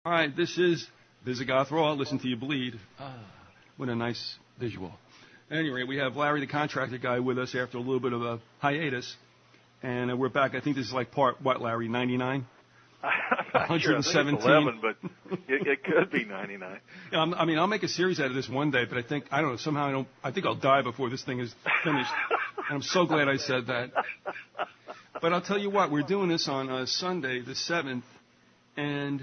All right, this is Visigoth Raw. Listen to you bleed. What a nice visual. Anyway, we have Larry, the contractor guy, with us after a little bit of a hiatus. And we're back. I think this is like part, what, Larry, 99? I'm not sure. I think it's 11, but it could be 99. I mean, I'll make a series out of this one day, but I don't know, somehow I think I'll die before this thing is finished. And I'm so glad I said that. But I'll tell you what, we're doing this on Sunday, the 7th, and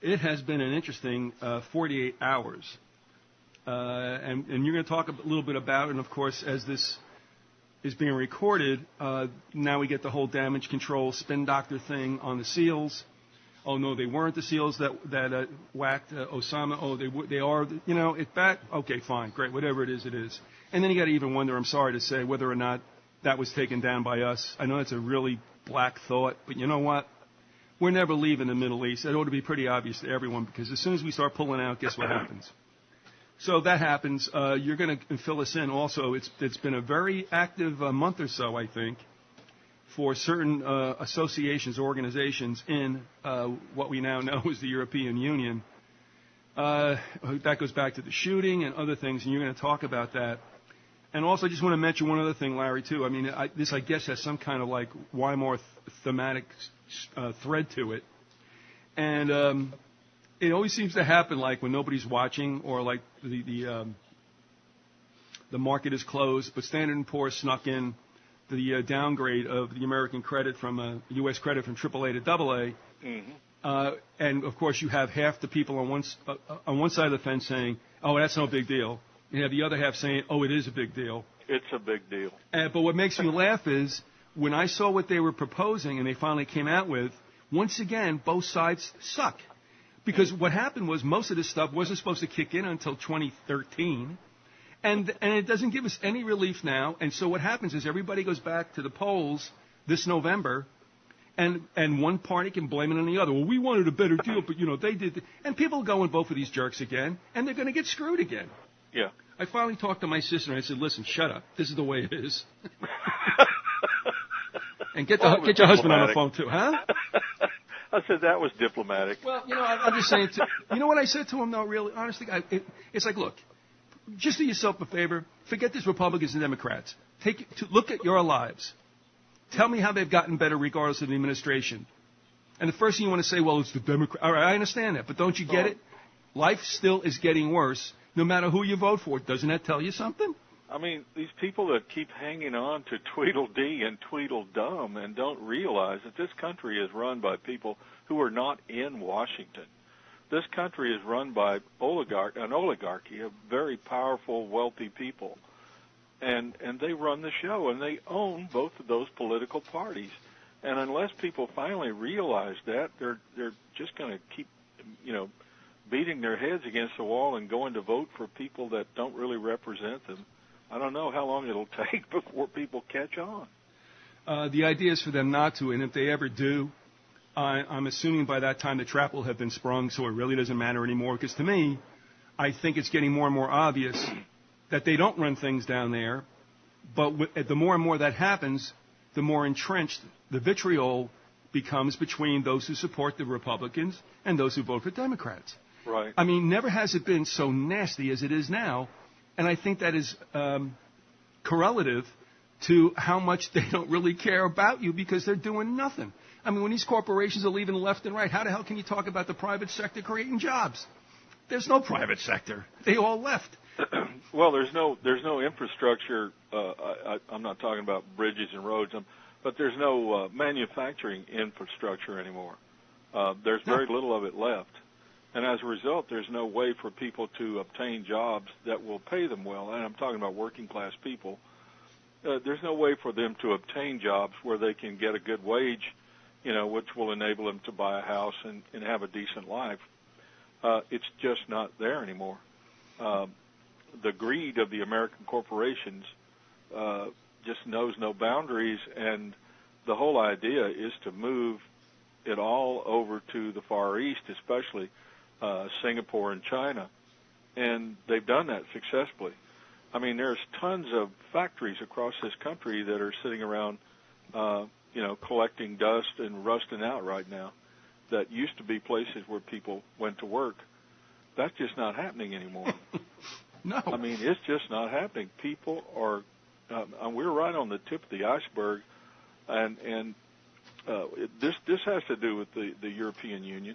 it has been an interesting 48 hours. And you're going to talk a little bit about it, and of course, as this is being recorded, now we get the whole damage control spin doctor thing on the SEALs. Oh, no, they weren't the SEALs that whacked Osama. Oh, they are. You know, it's bad. Okay, fine, great, whatever it is, it is. And then you got to even wonder, I'm sorry to say, whether or not that was taken down by us. I know it's a really black thought, but you know what? We're never leaving the Middle East. It ought to be pretty obvious to everyone, because as soon as we start pulling out, guess what happens? So that happens. You're going to fill us in also. It's been a very active month or so, I think, for certain associations, organizations in what we now know as the European Union. That goes back to the shooting and other things, and you're going to talk about that. And also, I just want to mention one other thing, Larry, too. I mean, this, I guess, has some kind of like Weimar thematic thread to it. And it always seems to happen like when nobody's watching, or like the market is closed, but Standard & Poor's snuck in the downgrade of the American credit from U.S. credit from AAA to AA. Mm-hmm. And of course, you have half the people on one side of the fence saying, "Oh, that's no big deal." You have the other half saying, "Oh, it is a big deal." It's a big deal. But what makes me laugh is when I saw what they were proposing and they finally came out with. Once again, both sides suck. Because what happened was most of this stuff wasn't supposed to kick in until 2013, and it doesn't give us any relief now. And so what happens is everybody goes back to the polls this November, and one party can blame it on the other. Well, we wanted a better deal, but, you know, they did. And people go and vote for these jerks again, and they're going to get screwed again. Yeah. I finally talked to my sister, and I said, "Listen, shut up. This is the way it is." And get your husband on the phone, too, huh? I said that was diplomatic. Well, you know, I'm just saying. You know what I said to him, though, really? Honestly, it's like, look, just do yourself a favor. Forget this Republicans and Democrats. Look at your lives. Tell me how they've gotten better regardless of the administration. And the first thing you want to say, well, it's the Democrat. All right, I understand that. But don't you get it? Life still is getting worse no matter who you vote for. Doesn't that tell you something? I mean, these people that keep hanging on to Tweedledee and Tweedledum and don't realize that this country is run by people who are not in Washington. This country is run by an oligarchy of very powerful, wealthy people. And they run the show, and they own both of those political parties. And unless people finally realize that, they're just going to keep, you know, beating their heads against the wall and going to vote for people that don't really represent them. I don't know how long it'll take before people catch on. The idea is for them not to, and if they ever do, I'm assuming by that time the trap will have been sprung, so it really doesn't matter anymore. Because to me, I think it's getting more and more obvious that they don't run things down there, but the more and more that happens, the more entrenched the vitriol becomes between those who support the Republicans and those who vote for Democrats. Right. I mean, never has it been so nasty as it is now. And I think that is correlative to how much they don't really care about you because they're doing nothing. I mean, when these corporations are leaving left and right, how the hell can you talk about the private sector creating jobs? There's no private sector. They all left. Well, there's no infrastructure. I'm not talking about bridges and roads, but there's no manufacturing infrastructure anymore. There's very little of it left. And as a result, there's no way for people to obtain jobs that will pay them well. And I'm talking about working class people. There's no way for them to obtain jobs where they can get a good wage, you know, which will enable them to buy a house and have a decent life. It's just not there anymore. The greed of the American corporations just knows no boundaries, and the whole idea is to move it all over to the Far East, especially Singapore and China, and they've done that successfully. I mean, there's tons of factories across this country that are sitting around, collecting dust and rusting out right now. that used to be places where people went to work, that's just not happening anymore. No. I mean, it's just not happening. People are, we're right on the tip of the iceberg, and this has to do with the European Union.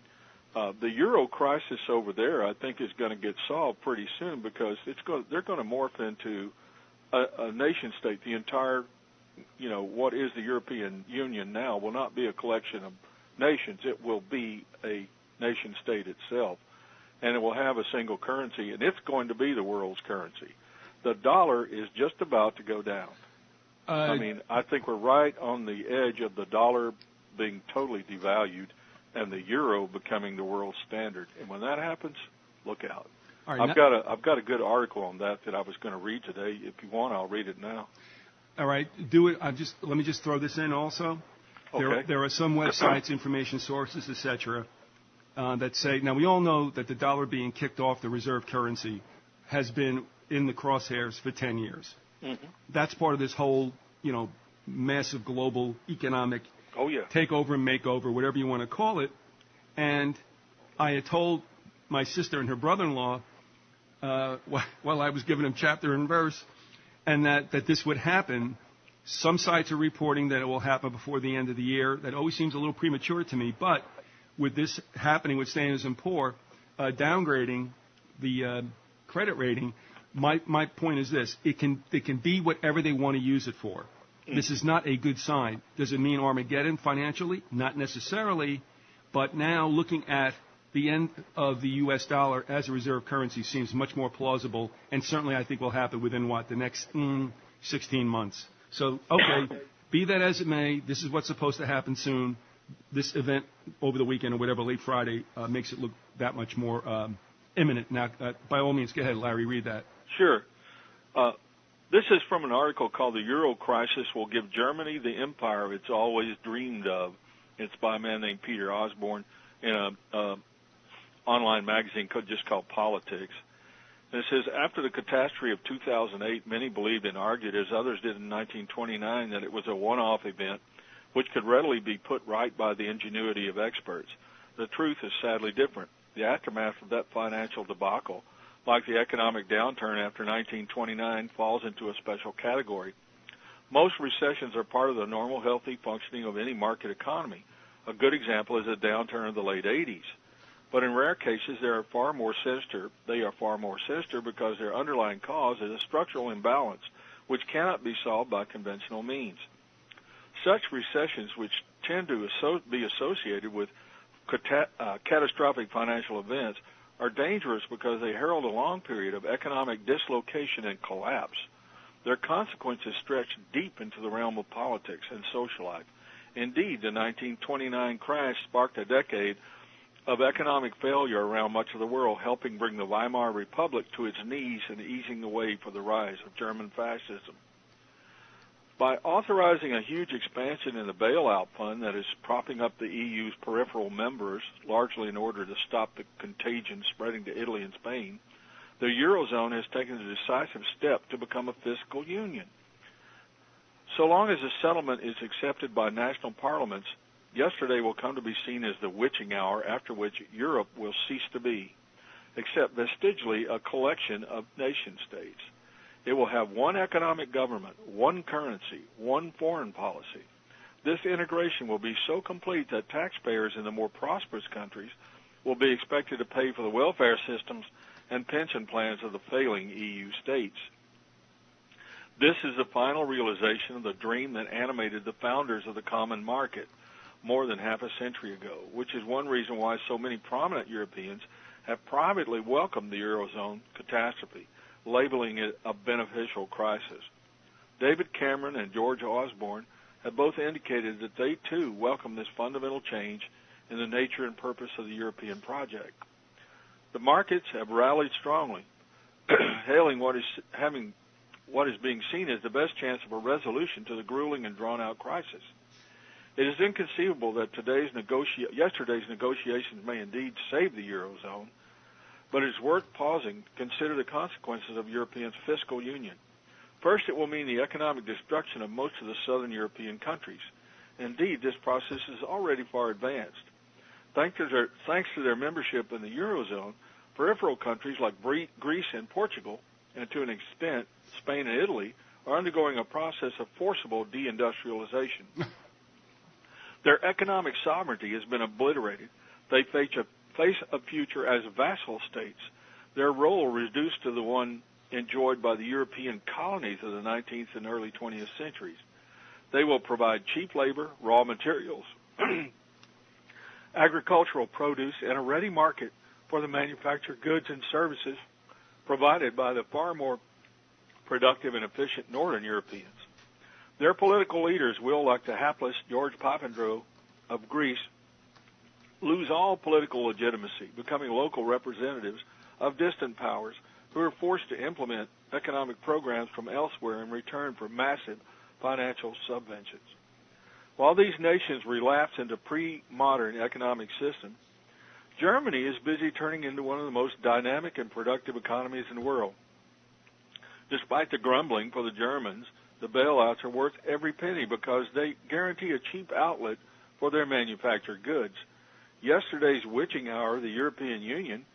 The euro crisis over there, I think, is going to get solved pretty soon because they're going to morph into a nation state. The entire, what is the European Union now will not be a collection of nations. It will be a nation state itself, and it will have a single currency, and it's going to be the world's currency. The dollar is just about to go down. I think we're right on the edge of the dollar being totally devalued and the euro becoming the world standard. And when that happens, look out. All right, I've got a good article on that I was going to read today. If you want, I'll read it now. All right, do it. Let me just throw this in also. Okay. There are some websites, information sources, etc., that say, now we all know that the dollar being kicked off the reserve currency has been in the crosshairs for 10 years. Mm-hmm. That's part of this whole, massive global economic takeover and makeover, whatever you want to call it. And I had told my sister and her brother-in-law while I was giving them chapter and verse, and that this would happen. Some sites are reporting that it will happen before the end of the year. That always seems a little premature to me. But with this happening with Standard & Poor's downgrading the credit rating, my point is this: it can be whatever they want to use it for. This is not a good sign. Does it mean Armageddon financially? Not necessarily. But now looking at the end of the U.S. dollar as a reserve currency seems much more plausible, and certainly I think will happen within, the next 16 months. So, okay, be that as it may, this is what's supposed to happen soon. This event over the weekend or whatever, late Friday, makes it look that much more imminent. Now, by all means, go ahead, Larry, read that. Sure. This is from an article called "The Euro Crisis Will Give Germany the Empire It's Always Dreamed of." It's by a man named Peter Osborne in an online magazine just called Politics. And it says, after the catastrophe of 2008, many believed and argued, as others did in 1929, that it was a one-off event which could readily be put right by the ingenuity of experts. The truth is sadly different. The aftermath of that financial debacle, like the economic downturn after 1929, falls into a special category. Most recessions are part of the normal, healthy functioning of any market economy. A good example is the downturn of the late 80s. But in rare cases, they are far more sinister because their underlying cause is a structural imbalance which cannot be solved by conventional means. Such recessions, which tend to be associated with catastrophic financial events, are dangerous because they herald a long period of economic dislocation and collapse. Their consequences stretch deep into the realm of politics and social life. Indeed, the 1929 crash sparked a decade of economic failure around much of the world, helping bring the Weimar Republic to its knees and easing the way for the rise of German fascism. By authorizing a huge expansion in the bailout fund that is propping up the EU's peripheral members, largely in order to stop the contagion spreading to Italy and Spain, the Eurozone has taken a decisive step to become a fiscal union. So long as the settlement is accepted by national parliaments, yesterday will come to be seen as the witching hour after which Europe will cease to be, except vestigially a collection of nation-states. It will have one economic government, one currency, one foreign policy. This integration will be so complete that taxpayers in the more prosperous countries will be expected to pay for the welfare systems and pension plans of the failing EU states. This is the final realization of the dream that animated the founders of the common market more than half a century ago, which is one reason why so many prominent Europeans have privately welcomed the Eurozone catastrophe, labeling it a beneficial crisis. David Cameron and George Osborne have both indicated that they, too, welcome this fundamental change in the nature and purpose of the European project. The markets have rallied strongly, hailing what is being seen as the best chance of a resolution to the grueling and drawn-out crisis. It is inconceivable that yesterday's negotiations may indeed save the Eurozone, but it is worth pausing to consider the consequences of European fiscal union. First, it will mean the economic destruction of most of the southern European countries. Indeed, this process is already far advanced. Thanks to their membership in the Eurozone, peripheral countries like Greece and Portugal, and to an extent Spain and Italy, are undergoing a process of forcible deindustrialization. Their economic sovereignty has been obliterated. They face a future as vassal states, their role reduced to the one enjoyed by the European colonies of the 19th and early 20th centuries. They will provide cheap labor, raw materials, agricultural produce, and a ready market for the manufactured goods and services provided by the far more productive and efficient Northern Europeans. Their political leaders will, like the hapless George Papandreou of Greece, lose all political legitimacy, becoming local representatives of distant powers who are forced to implement economic programs from elsewhere in return for massive financial subventions. While these nations relapse into pre-modern economic systems, Germany is busy turning into one of the most dynamic and productive economies in the world. Despite the grumbling for the Germans, the bailouts are worth every penny because they guarantee a cheap outlet for their manufactured goods. Yesterday's witching hour of the European Union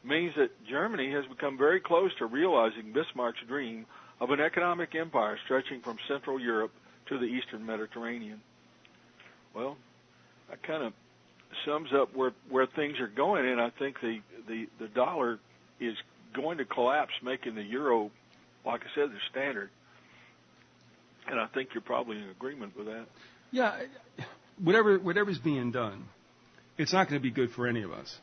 means that Germany has become very close to realizing Bismarck's dream of an economic empire stretching from Central Europe to the Eastern Mediterranean. Well, that kind of sums up where things are going, and I think the dollar is going to collapse, making the euro, like I said, the standard. And I think you're probably in agreement with that. Yeah, whatever's being done, it's not going to be good for any of us.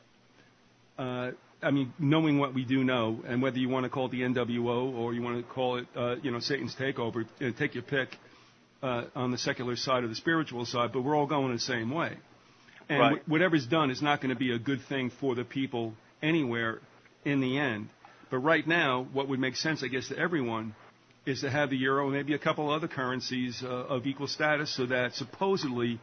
I mean, knowing what we do know, and whether you want to call it the NWO or you want to call it, Satan's takeover, take your pick on the secular side or the spiritual side, but we're all going the same way. And right. Whatever's done is not going to be a good thing for the people anywhere in the end. But right now, what would make sense, I guess, to everyone is to have the euro and maybe a couple other currencies of equal status so that supposedly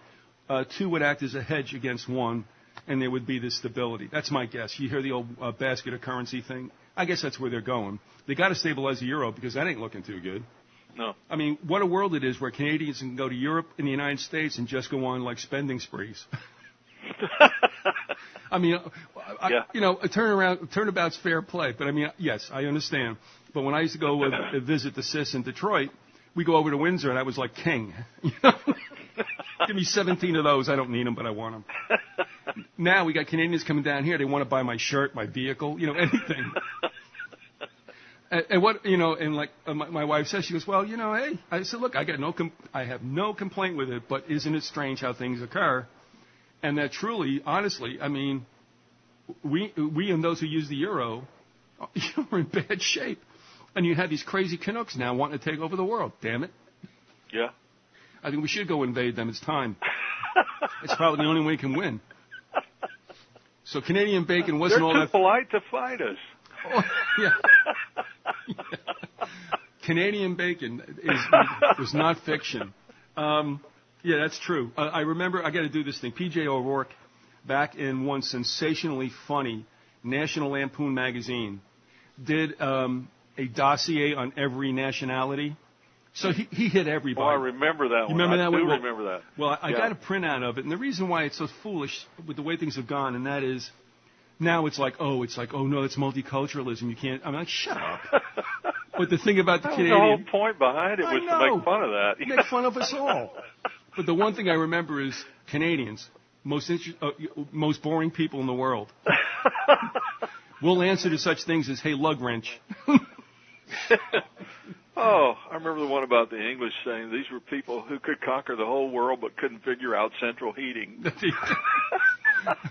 two would act as a hedge against one, and there would be this stability. That's my guess. You hear the old basket of currency thing? I guess that's where they're going. They got to stabilize the euro because that ain't looking too good. No. I mean, what a world it is where Canadians can go to Europe and the United States and just go on like spending sprees. I mean, turnabout's fair play. But I mean, yes, I understand. But when I used to go visit the sis in Detroit, we go over to Windsor and I was like king. Give me 17 of those. I don't need them, but I want them. Now we got Canadians coming down here. They want to buy my shirt, my vehicle, anything. And what, and like my wife says, she goes, well, hey, I said, look, I have no complaint with it, but isn't it strange how things occur? And that truly, honestly, I mean, we and those who use the euro, are in bad shape. And you have these crazy Canucks now wanting to take over the world. Damn it. Yeah. I think we should go invade them. It's time. It's probably the only way we can win. So Canadian bacon wasn't all that... They're too polite to fight us. Oh, yeah. Canadian bacon was not fiction. Yeah, that's true. I remember, I got to do this thing. P.J. O'Rourke, back in one sensationally funny National Lampoon magazine, did a dossier on every nationality. So he hit everybody. Oh, I remember that one. You remember that one? I do remember that. Well, I got a printout of it, and the reason why it's so foolish with the way things have gone, and that is, now it's like, oh no, it's multiculturalism. You can't. I'm like, shut up. But the thing about the Canadian, the whole point behind it was to make fun of that. Make fun of us all. But the one thing I remember is Canadians, most boring people in the world. We'll answer to such things as, hey, lug wrench. Oh, I remember the one about the English saying these were people who could conquer the whole world but couldn't figure out central heating.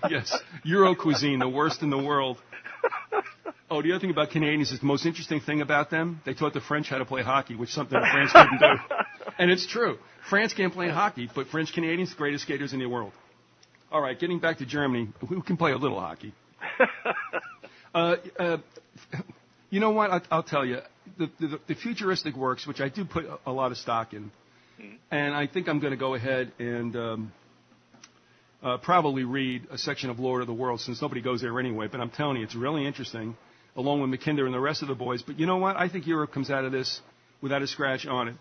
Yes, Euro cuisine, the worst in the world. Oh, the other thing about Canadians is the most interesting thing about them, they taught the French how to play hockey, which is something the France couldn't do. And it's true. France can't play hockey, but French Canadians, the greatest skaters in the world. All right, getting back to Germany, who can play a little hockey? You know what? I'll tell you. The futuristic works, which I do put a lot of stock in, and I think I'm going to go ahead and probably read a section of Lord of the Worlds, since nobody goes there anyway, but I'm telling you, it's really interesting, along with McKinder and the rest of the boys. But you know what? I think Europe comes out of this without a scratch on it.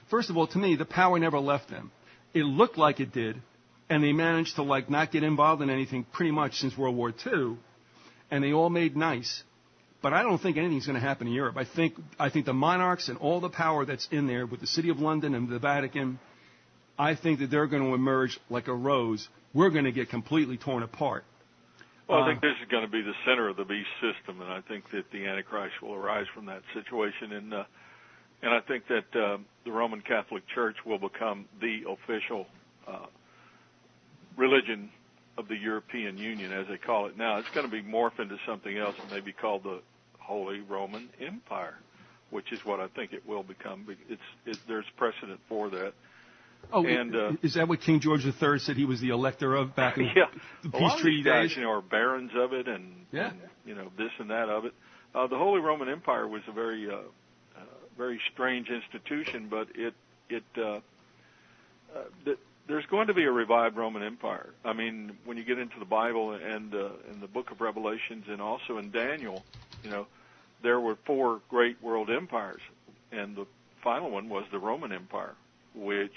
First of all, to me, the power never left them. It looked like it did and they managed to like not get involved in anything pretty much since World War II, and they all made nice. But I don't think anything's going to happen in Europe. I think the monarchs and all the power that's in there with the City of London and the Vatican, I think that they're going to emerge like a rose. We're going to get completely torn apart. Well, I think this is going to be the center of the beast system, and I think that the Antichrist will arise from that situation. And I think that the Roman Catholic Church will become the official religion of the European Union, as they call it now. It's going to be morphed into something else and maybe called the Holy Roman Empire, which is what I think it will become. There's precedent for that. Oh, and, is that what King George III said he was the elector of back in the Peace Treaty days? Are barons of it, and this and that of it. The Holy Roman Empire was a very, very strange institution, but there's going to be a revived Roman Empire. I mean, when you get into the Bible and in the Book of Revelations, and also in Daniel, there were 4 great world empires, and the final one was the Roman Empire, which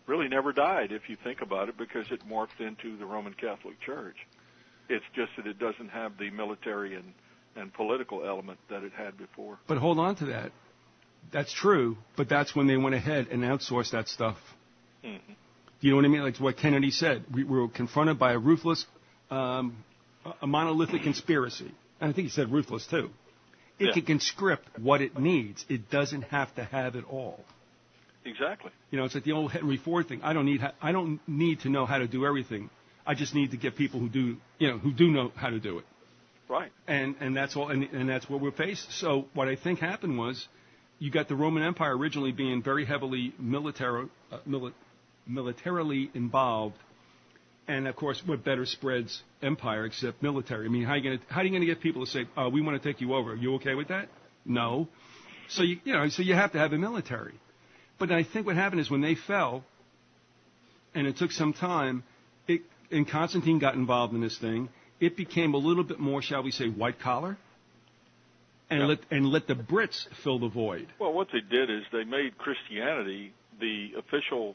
really never died, if you think about it, because it morphed into the Roman Catholic Church. It's just that it doesn't have the military and political element that it had before. But hold on to that. That's true, but that's when they went ahead and outsourced that stuff. Mm-hmm. You know what I mean? Like what Kennedy said. We were confronted by a ruthless, a monolithic conspiracy. And I think he said ruthless, too. It can conscript what it needs. It doesn't have to have it all. Exactly. It's like the old Henry Ford thing. I don't need to know how to do everything. I just need to get people who do know how to do it. Right. And that's all. And that's what we're faced. So what I think happened was, you got the Roman Empire originally being very heavily militarily involved, and of course, what better spreads empire except military? I mean, how are you going to get people to say, "We want to take you over"? Are you okay with that? No. So you have to have a military. But I think what happened is when they fell, and it took some time, and Constantine got involved in this thing, it became a little bit more, shall we say, white collar, and let the Brits fill the void. Well, what they did is they made Christianity the official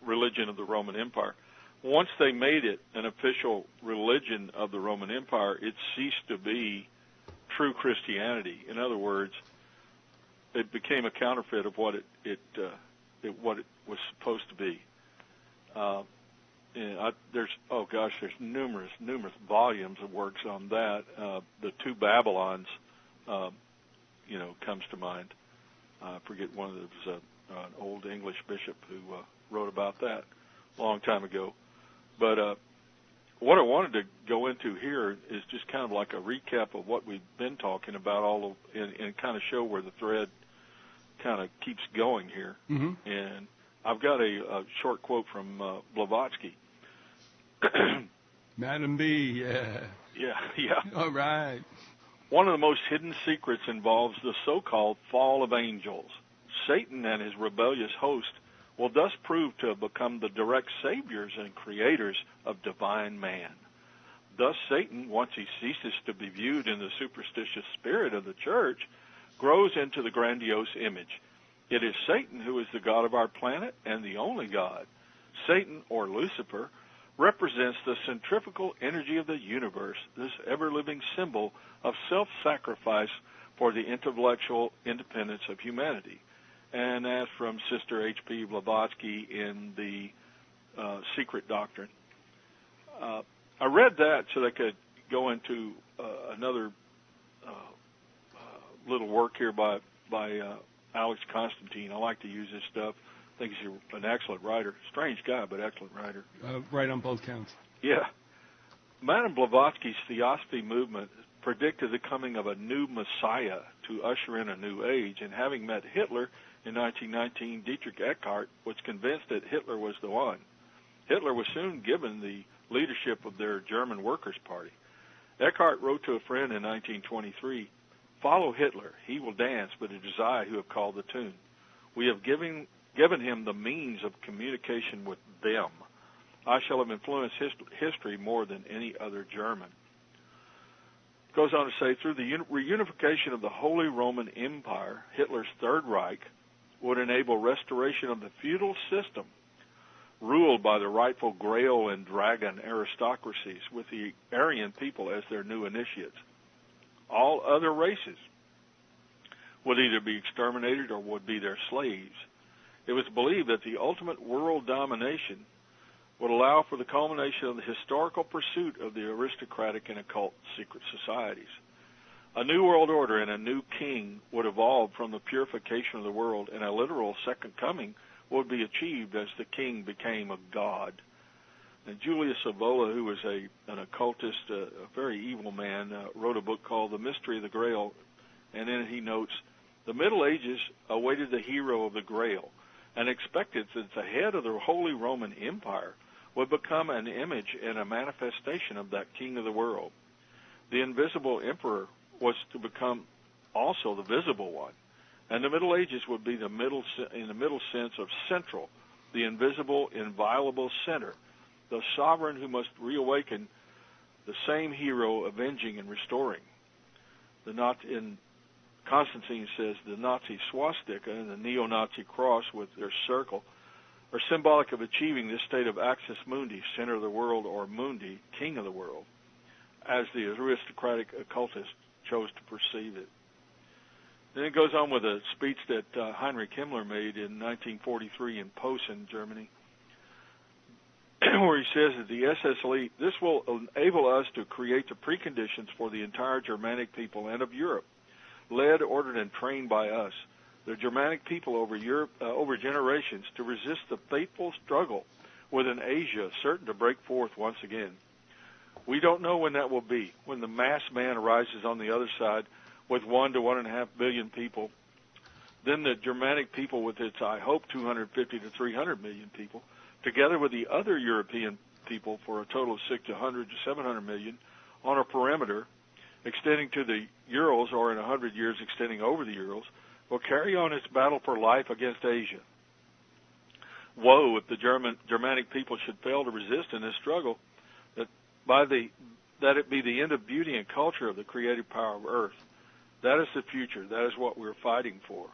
religion of the Roman Empire. Once they made it an official religion of the Roman Empire, it ceased to be true Christianity. In other words, it became a counterfeit of what it was supposed to be. There's numerous volumes of works on that. The 2 Babylons, comes to mind. I forget one of those, an old English bishop who wrote about that a long time ago. But what I wanted to go into here is just kind of like a recap of what we've been talking about, and kind of show where the thread kind of keeps going here. Mm-hmm. And I've got a short quote from Blavatsky. Madam B, Yeah. All right. One of the most hidden secrets involves the so-called fall of angels. Satan and his rebellious host will thus prove to have become the direct saviors and creators of divine man. Thus Satan, once he ceases to be viewed in the superstitious spirit of the church, grows into the grandiose image. It is Satan who is the God of our planet and the only God. Satan, or Lucifer, represents the centrifugal energy of the universe, this ever-living symbol of self-sacrifice for the intellectual independence of humanity. And as from Sister H.P. Blavatsky in the Secret Doctrine. I read that so they could go into another little work here by Alex Constantine. I like to use this stuff. I think he's an excellent writer. Strange guy, but excellent writer. Right on both counts. Yeah. Madame Blavatsky's Theosophy movement predicted the coming of a new Messiah to usher in a new age, and having met Hitler in 1919, Dietrich Eckart was convinced that Hitler was the one. Hitler was soon given the leadership of their German Workers' Party. Eckart wrote to a friend in 1923, "Follow Hitler. He will dance, but it is I who have called the tune. We have given him the means of communication with them. I shall have influenced history more than any other German." Goes on to say, through the reunification of the Holy Roman Empire, Hitler's Third Reich would enable restoration of the feudal system. ruled by the rightful Grail and Dragon aristocracies, with the Aryan people as their new initiates. All other races would either be exterminated or would be their slaves. It was believed that the ultimate world domination would allow for the culmination of the historical pursuit of the aristocratic and occult secret societies. A new world order and a new king would evolve from the purification of the world, and a literal second coming would be achieved as the king became a god. And Julius Evola, who was an occultist, a very evil man, wrote a book called The Mystery of the Grail, and in it he notes, the Middle Ages awaited the hero of the Grail and expected that the head of the Holy Roman Empire would become an image and a manifestation of that king of the world. The invisible emperor was to become also the visible one, and the Middle Ages would be in the middle sense of central, the invisible, inviolable center, the sovereign who must reawaken the same hero avenging and restoring. Constantine says the Nazi swastika and the neo-Nazi cross with their circle are symbolic of achieving this state of axis mundi, center of the world, or mundi, king of the world, as the aristocratic occultist chose to perceive it. Then it goes on with a speech that Heinrich Himmler made in 1943 in Posen, Germany, where he says that the SS elite, this will enable us to create the preconditions for the entire Germanic people and of Europe, led, ordered, and trained by us, the Germanic people over generations, to resist the fateful struggle within Asia, certain to break forth once again. We don't know when that will be, when the mass man arises on the other side with 1 to 1.5 billion people. Then the Germanic people with its, I hope, 250 to 300 million people, together with the other European people for a total of 600 to 700 million on a perimeter extending to the Urals, or in 100 years extending over the Urals, will carry on its battle for life against Asia. Woe if the Germanic people should fail to resist in this struggle, that it be the end of beauty and culture of the creative power of Earth. That is the future. That is what we're fighting for.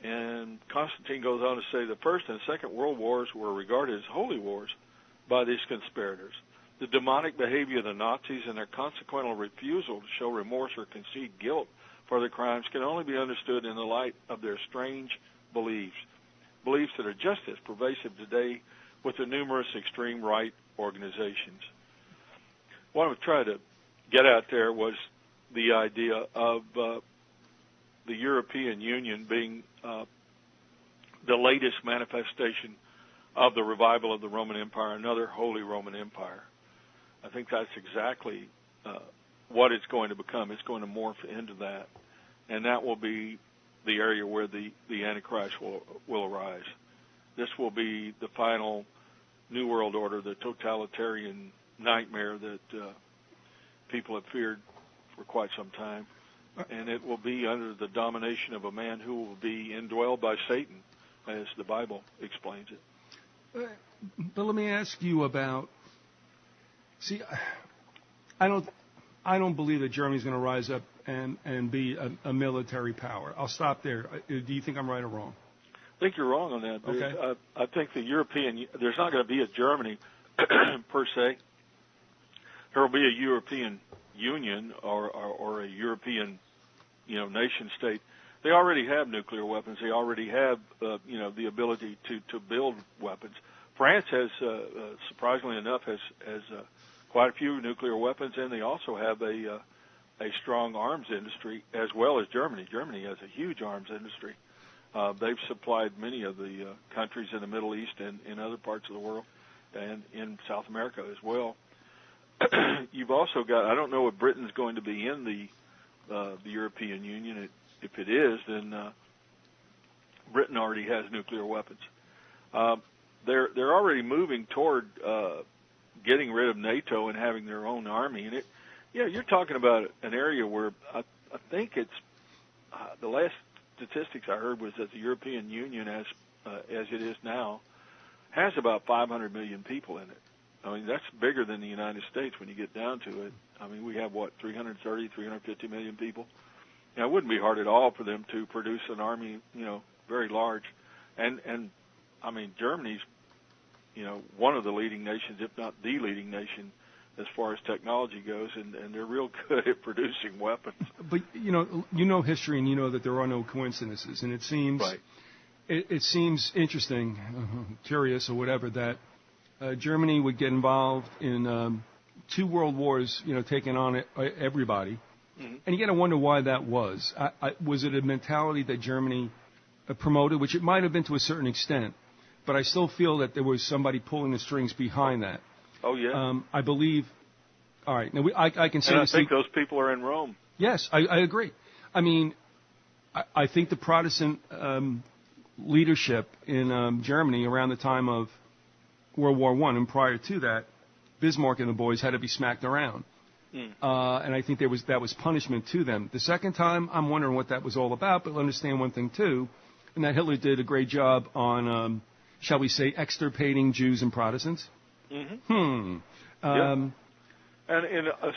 And Constantine goes on to say the First and Second World Wars were regarded as holy wars by these conspirators. The demonic behavior of the Nazis and their consequential refusal to show remorse or concede guilt for their crimes can only be understood in the light of their strange beliefs that are just as pervasive today with the numerous extreme right organizations. What I'm trying to get at there was the idea of the European Union being the latest manifestation of the revival of the Roman Empire, another Holy Roman Empire. I think that's exactly what it's going to become. It's going to morph into that, and that will be the area where the Antichrist will arise. This will be the final New World Order, the totalitarian nightmare that people have feared for quite some time, and it will be under the domination of a man who will be indwelled by Satan, as the Bible explains it. But let me ask you about. See, I don't believe that Germany's going to rise up and be a military power. I'll stop there. Do you think I'm right or wrong? I think you're wrong on that. Okay. I think there's not going to be a Germany per se. There will be a European Union or a European, nation state. They already have nuclear weapons. They already have, the ability to build weapons. France has, surprisingly enough, has quite a few nuclear weapons, and they also have a strong arms industry, as well as Germany. Germany has a huge arms industry. They've supplied many of the countries in the Middle East and in other parts of the world, and in South America as well. You've also got, I don't know if Britain's going to be in the European Union. If it is, then Britain already has nuclear weapons. They're already moving toward getting rid of NATO and having their own army. And you're talking about an area where I think it's the last statistics I heard was that the European Union, as it is now, has about 500 million people in it. I mean, that's bigger than the United States when you get down to it. I mean, we have, 350 million people? It wouldn't be hard at all for them to produce an army, very large. And I mean, Germany's one of the leading nations, if not the leading nation, as far as technology goes, and they're real good at producing weapons. But you know history, and you know that there are no coincidences, and it seems right. it seems interesting, curious, or whatever, that Germany would get involved in 2 world wars, taking on everybody, and you got to wonder why that was. Was it a mentality that Germany promoted, which it might have been to a certain extent, but I still feel that there was somebody pulling the strings behind that. Oh, yeah. I believe. All right. Now, I can say and I this. think those people are in Rome. Yes, I agree. I mean, I think the Protestant leadership in Germany around the time of World War I and prior to that, Bismarck and the boys had to be smacked around. And I think that was punishment to them. The second time, I'm wondering what that was all about, but understand one thing, too, and that Hitler did a great job on, shall we say, extirpating Jews and Protestants. And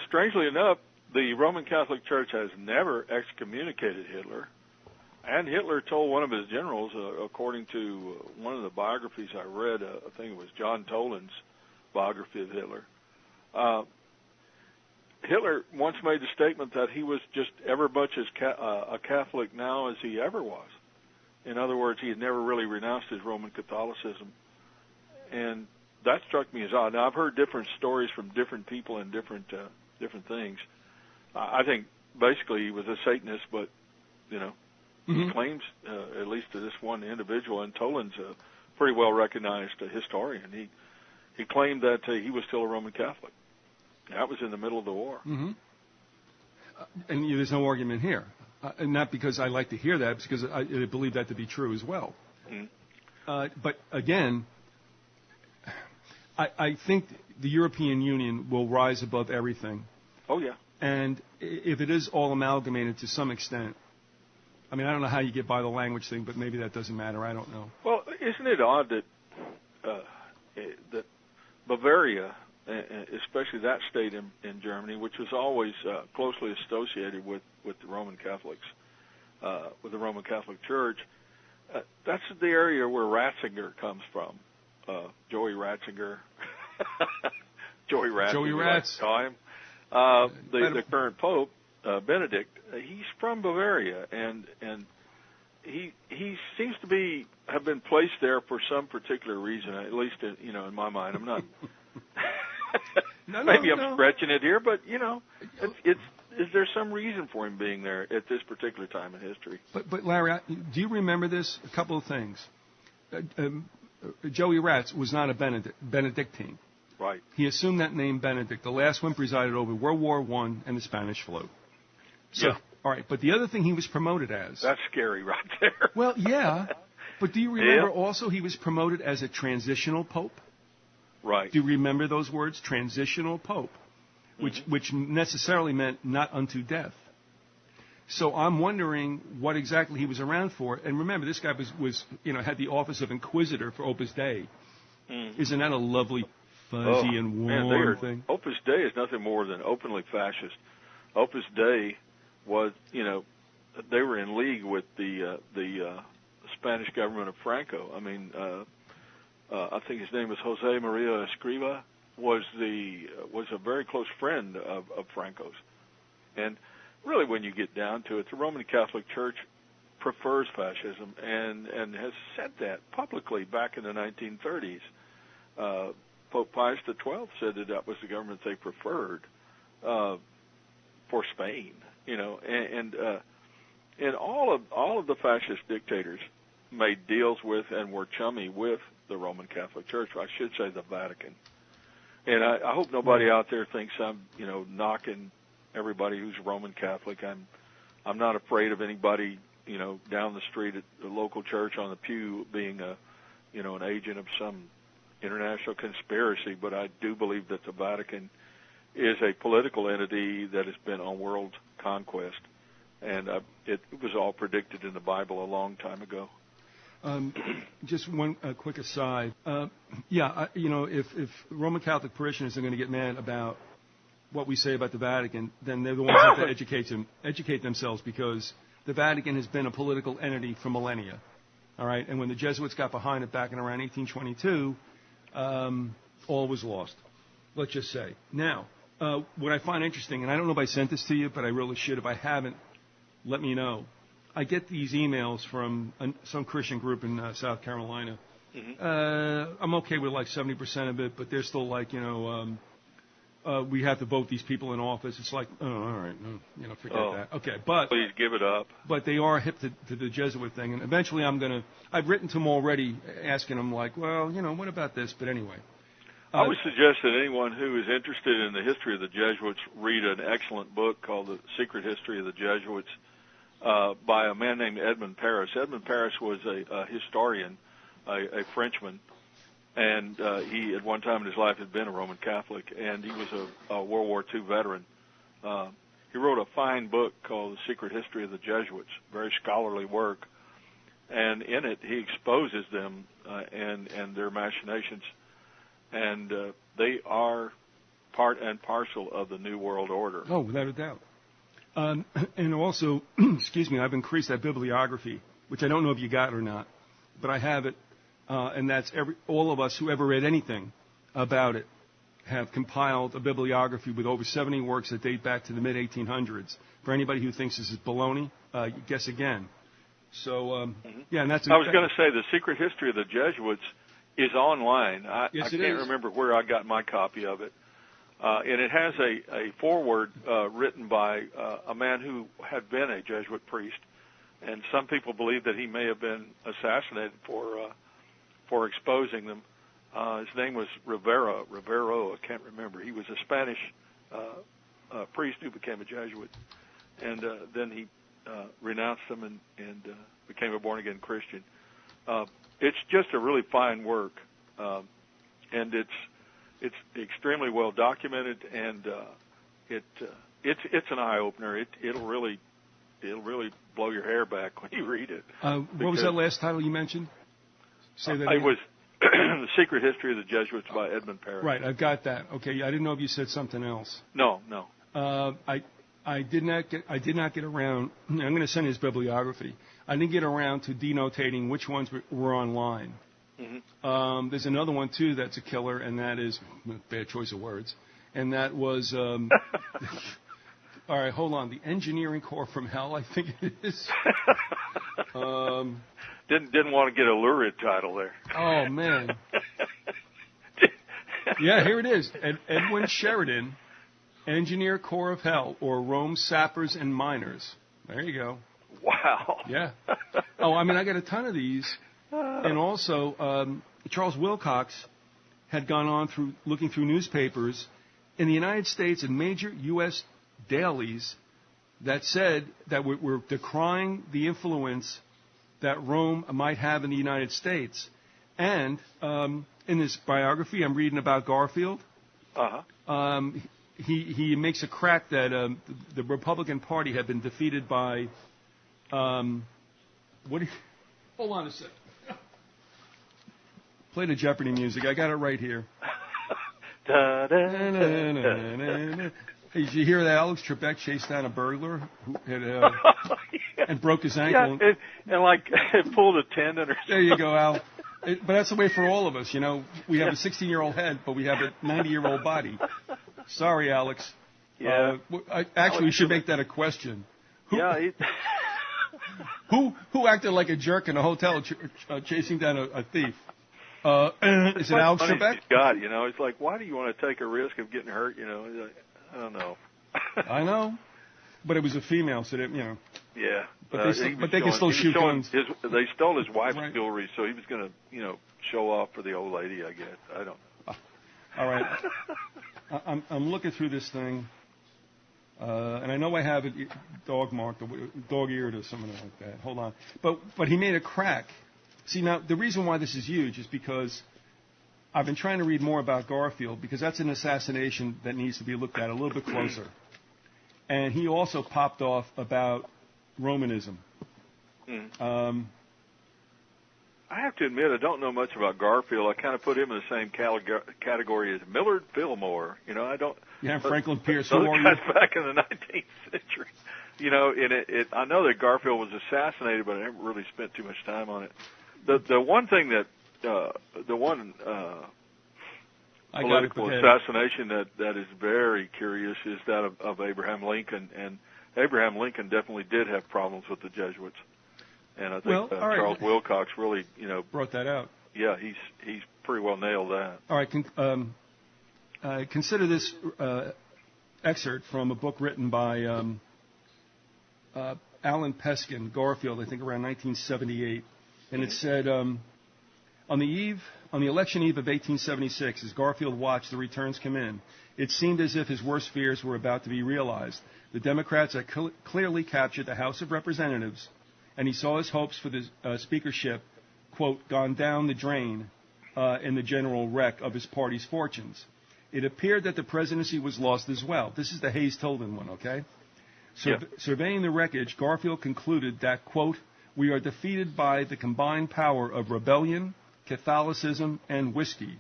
strangely enough, the Roman Catholic Church has never excommunicated Hitler. And Hitler told one of his generals, according to one of the biographies I read, I think it was John Toland's biography of Hitler, Hitler once made the statement that he was just every much as a Catholic now as he ever was. In other words, he had never really renounced his Roman Catholicism. And that struck me as odd. Now, I've heard different stories from different people and different things. I think basically he was a Satanist, but, he claims, at least to this one individual, and Toland's a pretty well-recognized historian. He claimed that he was still a Roman Catholic. That was in the middle of the war. And there's no argument here. And not because I like to hear that, it's because I believe that to be true as well. But again, I think the European Union will rise above everything. Oh, yeah. And if it is all amalgamated to some extent, I mean, I don't know how you get by the language thing, but maybe that doesn't matter. I don't know. Well, isn't it odd that Bavaria, especially that state in Germany, which was always closely associated with the Roman Catholics, with the Roman Catholic Church, that's the area where Ratzinger comes from. Joey Ratzinger. Joey Ratz. Time. The current Pope, Benedict, he's from Bavaria, and he seems to have been placed there for some particular reason, at least in my mind. I'm not. Maybe I'm stretching it here, but is there some reason for him being there at this particular time in history? But Larry, do you remember this? A couple of things. Joey Ratz was not a Benedictine. Right. He assumed that name Benedict. The last one presided over World War I and the Spanish flu. So, yeah. All right, but the other thing he was promoted as. That's scary right there. Well, yeah. But do you remember also he was promoted as a transitional pope? Right. Do you remember those words? Transitional pope, which necessarily meant not unto death. So I'm wondering what exactly he was around for. And remember, this guy was had the office of Inquisitor for Opus Dei. Isn't that a lovely, fuzzy and warm thing? Opus Dei is nothing more than openly fascist. Opus Dei was, they were in league with the Spanish government of Franco. I mean, I think his name was Jose Maria Escriva, was a very close friend of Franco's. And really, when you get down to it, the Roman Catholic Church prefers fascism and has said that publicly back in the 1930s. Pope Pius XII said that was the government they preferred for Spain, and all of the fascist dictators made deals with and were chummy with the Roman Catholic Church, or I should say the Vatican. And I hope nobody out there thinks I'm, knocking everybody who's Roman Catholic. I'm not afraid of anybody, down the street at the local church on the pew being an agent of some international conspiracy. But I do believe that the Vatican is a political entity that has been on world conquest, and it was all predicted in the Bible a long time ago. Just one quick aside. If Roman Catholic parishioners are going to get mad about what we say about the Vatican, then they're the ones that have to educate themselves, because the Vatican has been a political entity for millennia. All right, and when the Jesuits got behind it back in around 1822, all was lost. Let's just say. Now, what I find interesting, and I don't know if I sent this to you, but I really should. If I haven't, let me know. I get these emails from some Christian group in South Carolina. Mm-hmm. I'm okay with like 70% of it, but they're still like, we have to vote these people in office. It's like, oh, all right, forget that. Okay, but please give it up. But they are hip to the Jesuit thing, and eventually I've written to them already, asking them like, well, what about this? But anyway. I would suggest that anyone who is interested in the history of the Jesuits read an excellent book called The Secret History of the Jesuits by a man named Edmund Paris. Edmund Paris was a historian, a Frenchman, and he at one time in his life had been a Roman Catholic, and he was a World War II veteran. He wrote a fine book called The Secret History of the Jesuits, very scholarly work, and in it he exposes them and their machinations. And they are part and parcel of the New World Order. Oh, without a doubt. And also, excuse me, I've increased that bibliography, which I don't know if you got or not, but I have it, and that's all of us who ever read anything about it have compiled a bibliography with over 70 works that date back to the mid-1800s. For anybody who thinks this is baloney, guess again. So, yeah, and that's... I was going to say, The Secret History of the Jesuits is online. Yes, I can't remember where I got my copy of it. And it has a foreword written by a man who had been a Jesuit priest, and some people believe that he may have been assassinated for exposing them. His name was Rivero, I can't remember. He was a Spanish priest who became a Jesuit, and then he renounced them and became a born-again Christian. It's just a really fine work, and it's extremely well documented, and it's an eye opener. It'll really blow your hair back when you read it. What was that last title you mentioned? Say that it was The Secret History of the Jesuits by Edmund Paris. Right, I've got that. Okay, I didn't know if you said something else. No. I did not get around. I'm going to send his bibliography. I didn't get around to denotating which ones were online. Mm-hmm. There's another one too that's a killer, and that is bad choice of words. And that was all right. Hold on, the Engineering Corps from Hell, I think it is. Didn't want to get a lurid title there. Oh man. Yeah, here it is. Edwin Sheridan, Engineer Corps of Hell, or Rome Sappers and Miners. There you go. Wow. Yeah. Oh, I mean, I got a ton of these. And also, Charles Wilcox had gone on looking through newspapers in the United States and major U.S. dailies that said that we're decrying the influence that Rome might have in the United States. And in this biography, I'm reading about Garfield. He makes a crack that the Republican Party had been defeated by hold on a second. Play the Jeopardy music. I got it right here. Did you hear that Alex Trebek chased down a burglar who had, and broke his ankle? Yeah, and like pulled a tendon or something. There you go, Al. But that's the way for all of us. We have a 16-year-old head, but we have a 90-year-old body. Sorry, Alex. Yeah. Actually, we should make that a question. Who acted like a jerk in a hotel chasing down a thief? Is it Alex Trebek? God, it's like, why do you want to take a risk of getting hurt? I don't know. I know, but it was a female, so they, Yeah, but they can still shoot guns. They stole his wife's jewelry, so he was going to, show off for the old lady. I guess I don't know. All right, I'm looking through this thing, and I know I have it dog marked, dog eared, or something like that. Hold on, but he made a crack. See, now the reason why this is huge is because I've been trying to read more about Garfield, because that's an assassination that needs to be looked at a little bit closer. And he also popped off about Romanism. I have to admit, I don't know much about Garfield. I kind of put him in the same category as Millard Fillmore. I don't. Yeah, Franklin Pierce. Those guys back in the 19th century. I know that Garfield was assassinated, but I haven't really spent too much time on it. The one thing that the one political assassination that is very curious is that of Abraham Lincoln. And Abraham Lincoln definitely did have problems with the Jesuits. And I think Charles Wilcox really, brought that out. Yeah, he's pretty well nailed that. All right, consider this excerpt from a book written by Alan Peskin, Garfield, I think around 1978, and it said, on the election eve of 1876, as Garfield watched the returns come in, it seemed as if his worst fears were about to be realized. The Democrats had clearly captured the House of Representatives, and he saw his hopes for the speakership, quote, gone down the drain in the general wreck of his party's fortunes. It appeared that the presidency was lost as well. This is the Hayes-Tilden one, okay? Surveying the wreckage, Garfield concluded that, quote, we are defeated by the combined power of rebellion, Catholicism, and whiskey.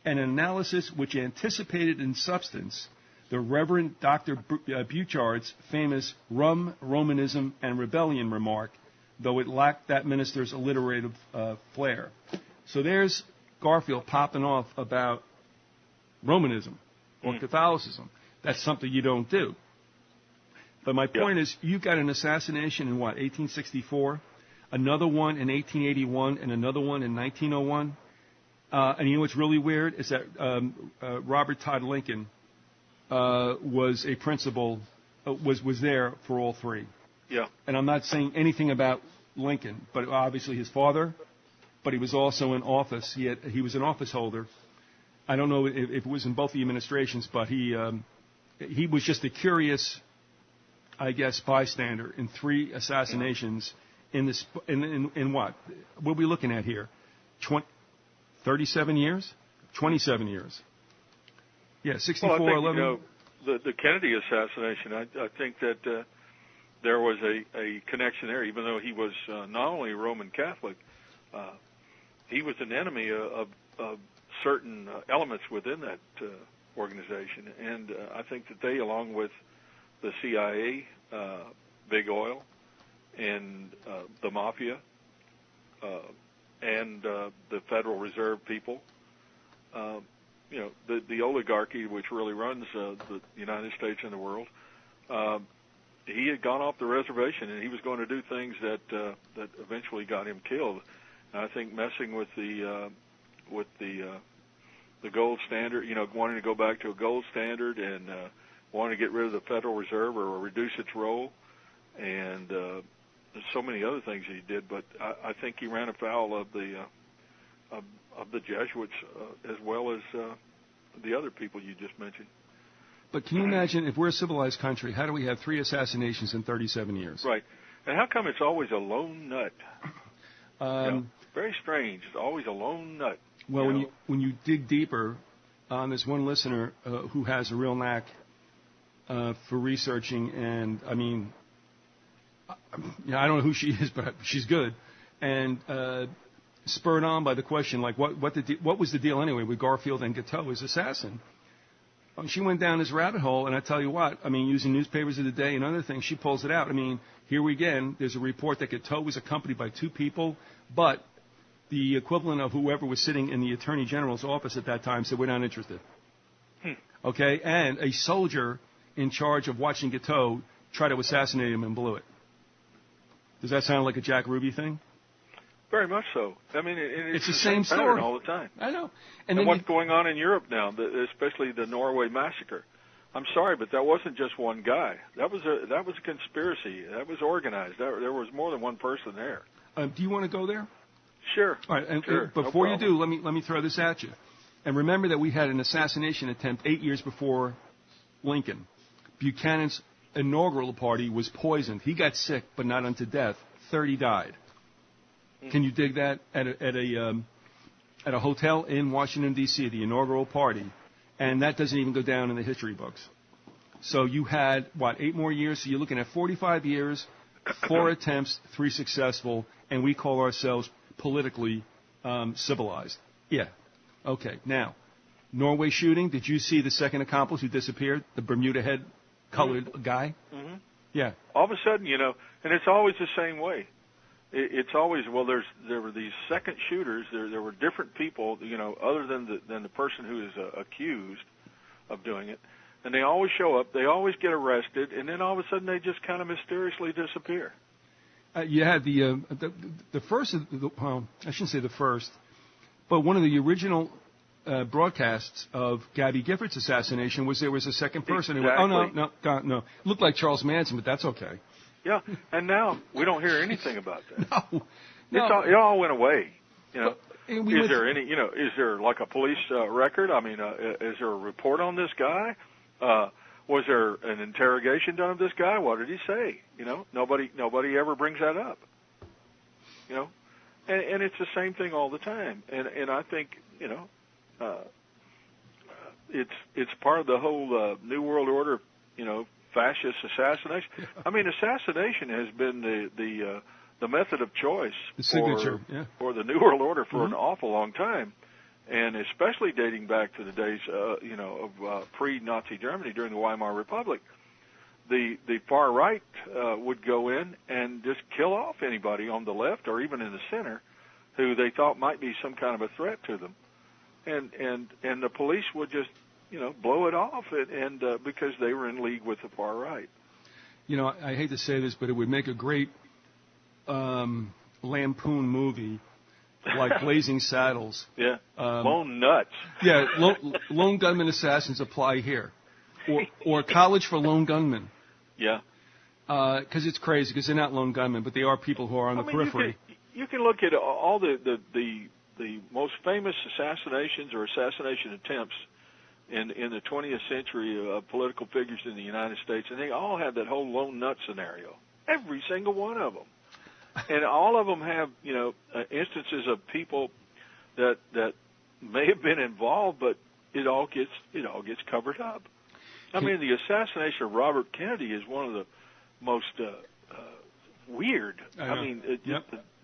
An analysis which anticipated in substance the Reverend Dr. Bouchard's famous rum, Romanism, and rebellion remark, though it lacked that minister's alliterative flair. So there's Garfield popping off about Romanism or Catholicism. That's something you don't do. But my point is, you've got an assassination in, 1864, another one in 1881, and another one in 1901. And you know what's really weird is that Robert Todd Lincoln was a principal, was there for all three. Yeah. And I'm not saying anything about Lincoln, but obviously his father, but he was also in office. He was an office holder. I don't know if it was in both the administrations, but he was just a curious, I guess, bystander in three assassinations in what? What are we looking at here? 37 years? 27 years. Yeah, 64, well, I think, 11. The Kennedy assassination, I think that there was a connection there, even though he was not only a Roman Catholic, he was an enemy of certain elements within that organization. And I think that they, along with the CIA, Big Oil, and the Mafia, and the Federal Reserve people, the oligarchy which really runs the United States and the world, he had gone off the reservation and he was going to do things that eventually got him killed. And I think messing with the gold standard, wanting to go back to a gold standard and wanting to get rid of the Federal Reserve or reduce its role, and there's so many other things he did. But I think he ran afoul of the Jesuits as well as the other people you just mentioned. But can you imagine, if we're a civilized country, how do we have 3 assassinations in 37 years? Right. And how come it's always a lone nut? Very strange. It's always a lone nut. Well, when you dig deeper, there's one listener who has a real knack for researching, and I mean, I don't know who she is, but she's good. And spurred on by the question, like, what was the deal anyway with Garfield and Guiteau, his assassin? She went down this rabbit hole, and I tell you what, I mean, using newspapers of the day and other things, she pulls it out. I mean, here we again, there's a report that Guiteau was accompanied by 2 people, but the equivalent of whoever was sitting in the Attorney General's office at that time said, we're not interested. Okay? And a soldier in charge of watching Guiteau tried to assassinate him and blew it. Does that sound like a Jack Ruby thing? Very much so. I mean, it's the same story all the time. I know. And what's going on in Europe now, especially the Norway massacre? I'm sorry, but that wasn't just one guy. That was a conspiracy. That was organized. There was more than one person there. Do you want to go there? Sure. All right. And sure. Before you do, let me throw this at you. And remember that we had an assassination attempt 8 years before Lincoln. Buchanan's inaugural party was poisoned. He got sick, but not unto death. 30 died. Can you dig that at a hotel in Washington, D.C., the inaugural party? And that doesn't even go down in the history books. So you had, 8 more years? So you're looking at 45 years, 4 attempts, 3 successful, and we call ourselves politically civilized. Yeah. Okay. Now, Norway shooting, did you see the second accomplice who disappeared, the Bermuda head-colored guy? Mm-hmm. Yeah. All of a sudden, and it's always the same way. it's always, well, there were these second shooters. There were different people, other than the person who is accused of doing it, and they always show up. They always get arrested, and then all of a sudden they just kind of mysteriously disappear. You had the first, well, I shouldn't say the first, but one of the original broadcasts of Gabby Giffords' assassination was there was a second person. Exactly. Who went, oh, no. Looked like Charles Manson, but that's okay. Yeah, and now we don't hear anything about that. No. It all went away. Is there any, is there like a police record? I mean, is there a report on this guy? Was there an interrogation done of this guy? What did he say? Nobody ever brings that up. And it's the same thing all the time. And I think, it's part of the whole New World Order, fascist assassination. I mean, assassination has been the method of choice, the signature, for the New World Order for an awful long time, and especially dating back to the days, of pre-Nazi Germany during the Weimar Republic. The far right would go in and just kill off anybody on the left or even in the center who they thought might be some kind of a threat to them, and the police would just blow it off, and because they were in league with the far right. I hate to say this, but it would make a great lampoon movie, like Blazing Saddles. Yeah, Lone Nuts. Yeah, lone gunman assassins apply here, or College for Lone Gunmen. Yeah, because it's crazy, because they're not lone gunmen, but they are people who are on the periphery. You can look at all the most famous assassinations or assassination attempts in the 20th century of political figures in the United States, and they all have that whole lone nut scenario. Every single one of them, and all of them have instances of people that may have been involved, but it all gets covered up. I mean, the assassination of Robert Kennedy is one of the most weird. I mean,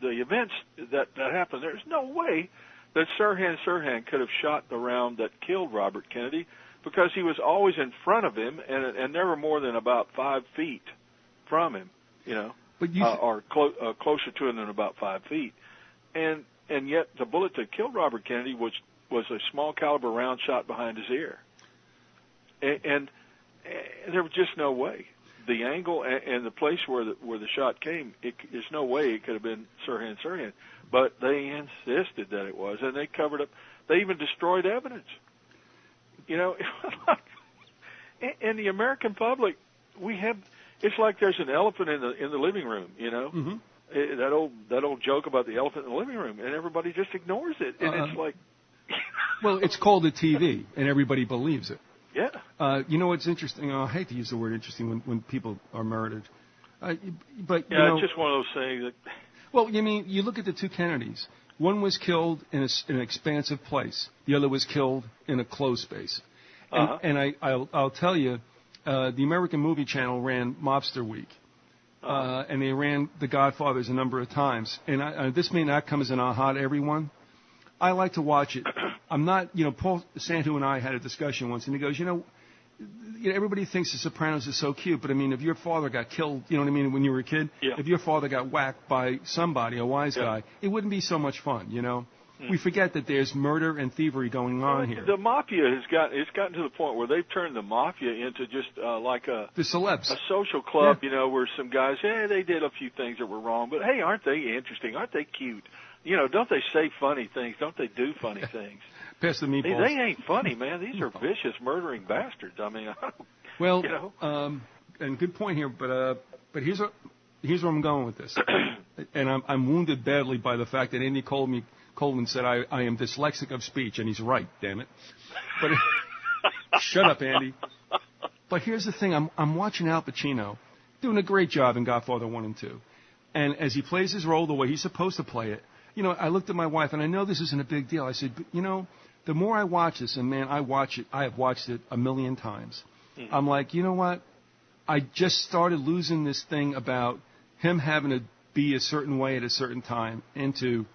the events that happened. There's no way that Sirhan could have shot the round that killed Robert Kennedy, because he was always in front of him and never more than about 5 feet from him, or closer to him than about 5 feet. And yet the bullet that killed Robert Kennedy was a small caliber round shot behind his ear. And there was just no way. The angle and the place where the shot came, there's no way it could have been Sirhan. But they insisted that it was, and they covered up. They even destroyed evidence. And the American public, it's like there's an elephant in the living room. Mm-hmm. That old joke about the elephant in the living room, and everybody just ignores it. And it's like, well, it's called a TV, and everybody believes it. Yeah. What's interesting? I hate to use the word interesting when people are murdered, but it's just one of those things that. Well, you look at the two Kennedys. One was killed in an expansive place. The other was killed in a closed space. And I'll tell you, the American Movie Channel ran Mobster Week, and they ran The Godfathers a number of times. And this may not come as an aha to everyone. I like to watch it. I'm not, Paul Santu and I had a discussion once, and he goes, everybody thinks The Sopranos is so cute, but if your father got killed, when you were a kid, if your father got whacked by somebody, a wise guy, it wouldn't be so much fun, We forget that there's murder and thievery going on here. The mafia it's gotten to the point where they've turned the mafia into just like the celebs, a social club, where some guys, they did a few things that were wrong, but hey, aren't they interesting? Aren't they cute? Don't they say funny things? Don't they do funny things? Pass the meatballs. They ain't funny, man. These are vicious, murdering bastards. Well, and good point here, but here's where I'm going with this, and I'm wounded badly by the fact that Andy Coleman said I am dyslexic of speech, and he's right. Damn it! But shut up, Andy. But here's the thing: I'm watching Al Pacino doing a great job in Godfather 1 and 2, and as he plays his role the way he's supposed to play it. I looked at my wife, and I know this isn't a big deal. I said, the more I watch this, and man, I have watched it 1,000,000 times. Mm-hmm. I'm like, you know what? I just started losing this thing about him having to be a certain way at a certain time into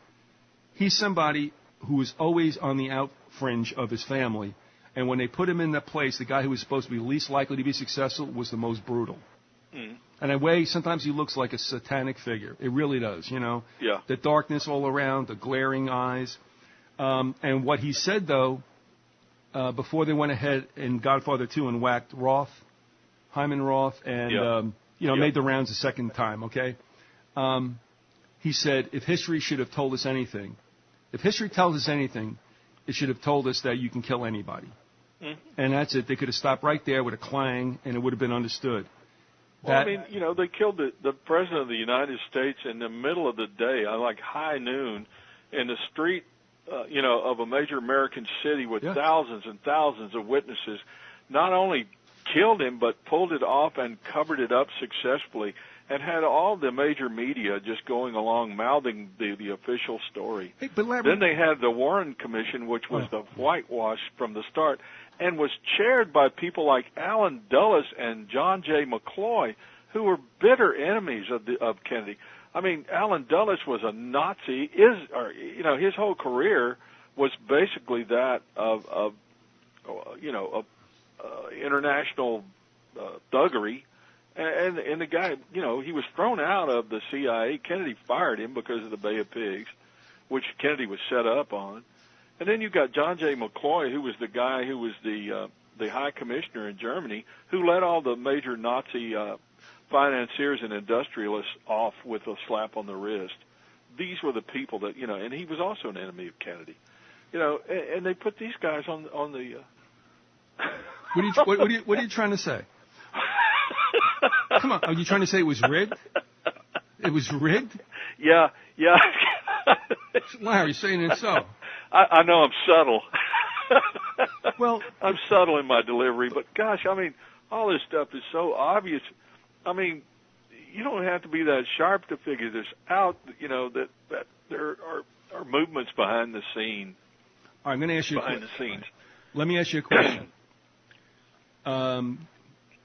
he's somebody who is always on the out fringe of his family. And when they put him in that place, the guy who was supposed to be least likely to be successful was the most brutal. Mm-hmm. And in a way, sometimes he looks like a satanic figure. It really does, you know. Yeah. The darkness all around, the glaring eyes. And what he said, though, before they went ahead in Godfather 2 and whacked Hyman Roth, and, made the rounds a second time, okay? He said, if history should have told us anything, if history tells us anything, it should have told us that you can kill anybody. Mm-hmm. And that's it. They could have stopped right there with a clang, and it would have been understood. Well, they killed the President of the United States in the middle of the day, like high noon, in the street, of a major American city with thousands and thousands of witnesses. Not only killed him, but pulled it off and covered it up successfully, and had all the major media just going along mouthing the official story. Hey, but then they had the Warren Commission, which was the whitewash from the start, and was chaired by people like Alan Dulles and John J. McCloy, who were bitter enemies of Kennedy. I mean, Alan Dulles was a Nazi. His whole career was basically that of international thuggery. And the guy, he was thrown out of the CIA. Kennedy fired him because of the Bay of Pigs, which Kennedy was set up on. And then you got John J. McCloy, who was the guy who was the High Commissioner in Germany, who let all the major Nazi financiers and industrialists off with a slap on the wrist. These were the people that, and he was also an enemy of Kennedy. And they put these guys on the... What are you trying to say? Come on, are you trying to say it was rigged? It was rigged? Yeah. Larry, saying it so. I know I'm subtle. Well, I'm subtle in my delivery, but gosh, all this stuff is so obvious. You don't have to be that sharp to figure this out, that there are movements behind the scene. All right, I'm going to ask you behind the scenes. Let me ask you a question.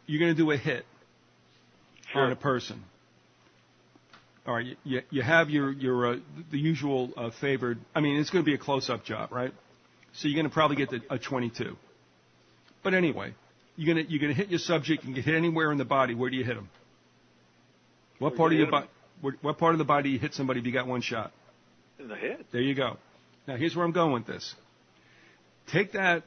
You're going to do a hit on a person. All right, you have your the usual favored. It's going to be a close-up job, right? So you're going to probably get a 22. But anyway, you're going to hit your subject. You can hit anywhere in the body. Where do you hit them? What part of your body? What part of the body do you hit somebody if you got one shot? In the head. There you go. Now here's where I'm going with this. Take that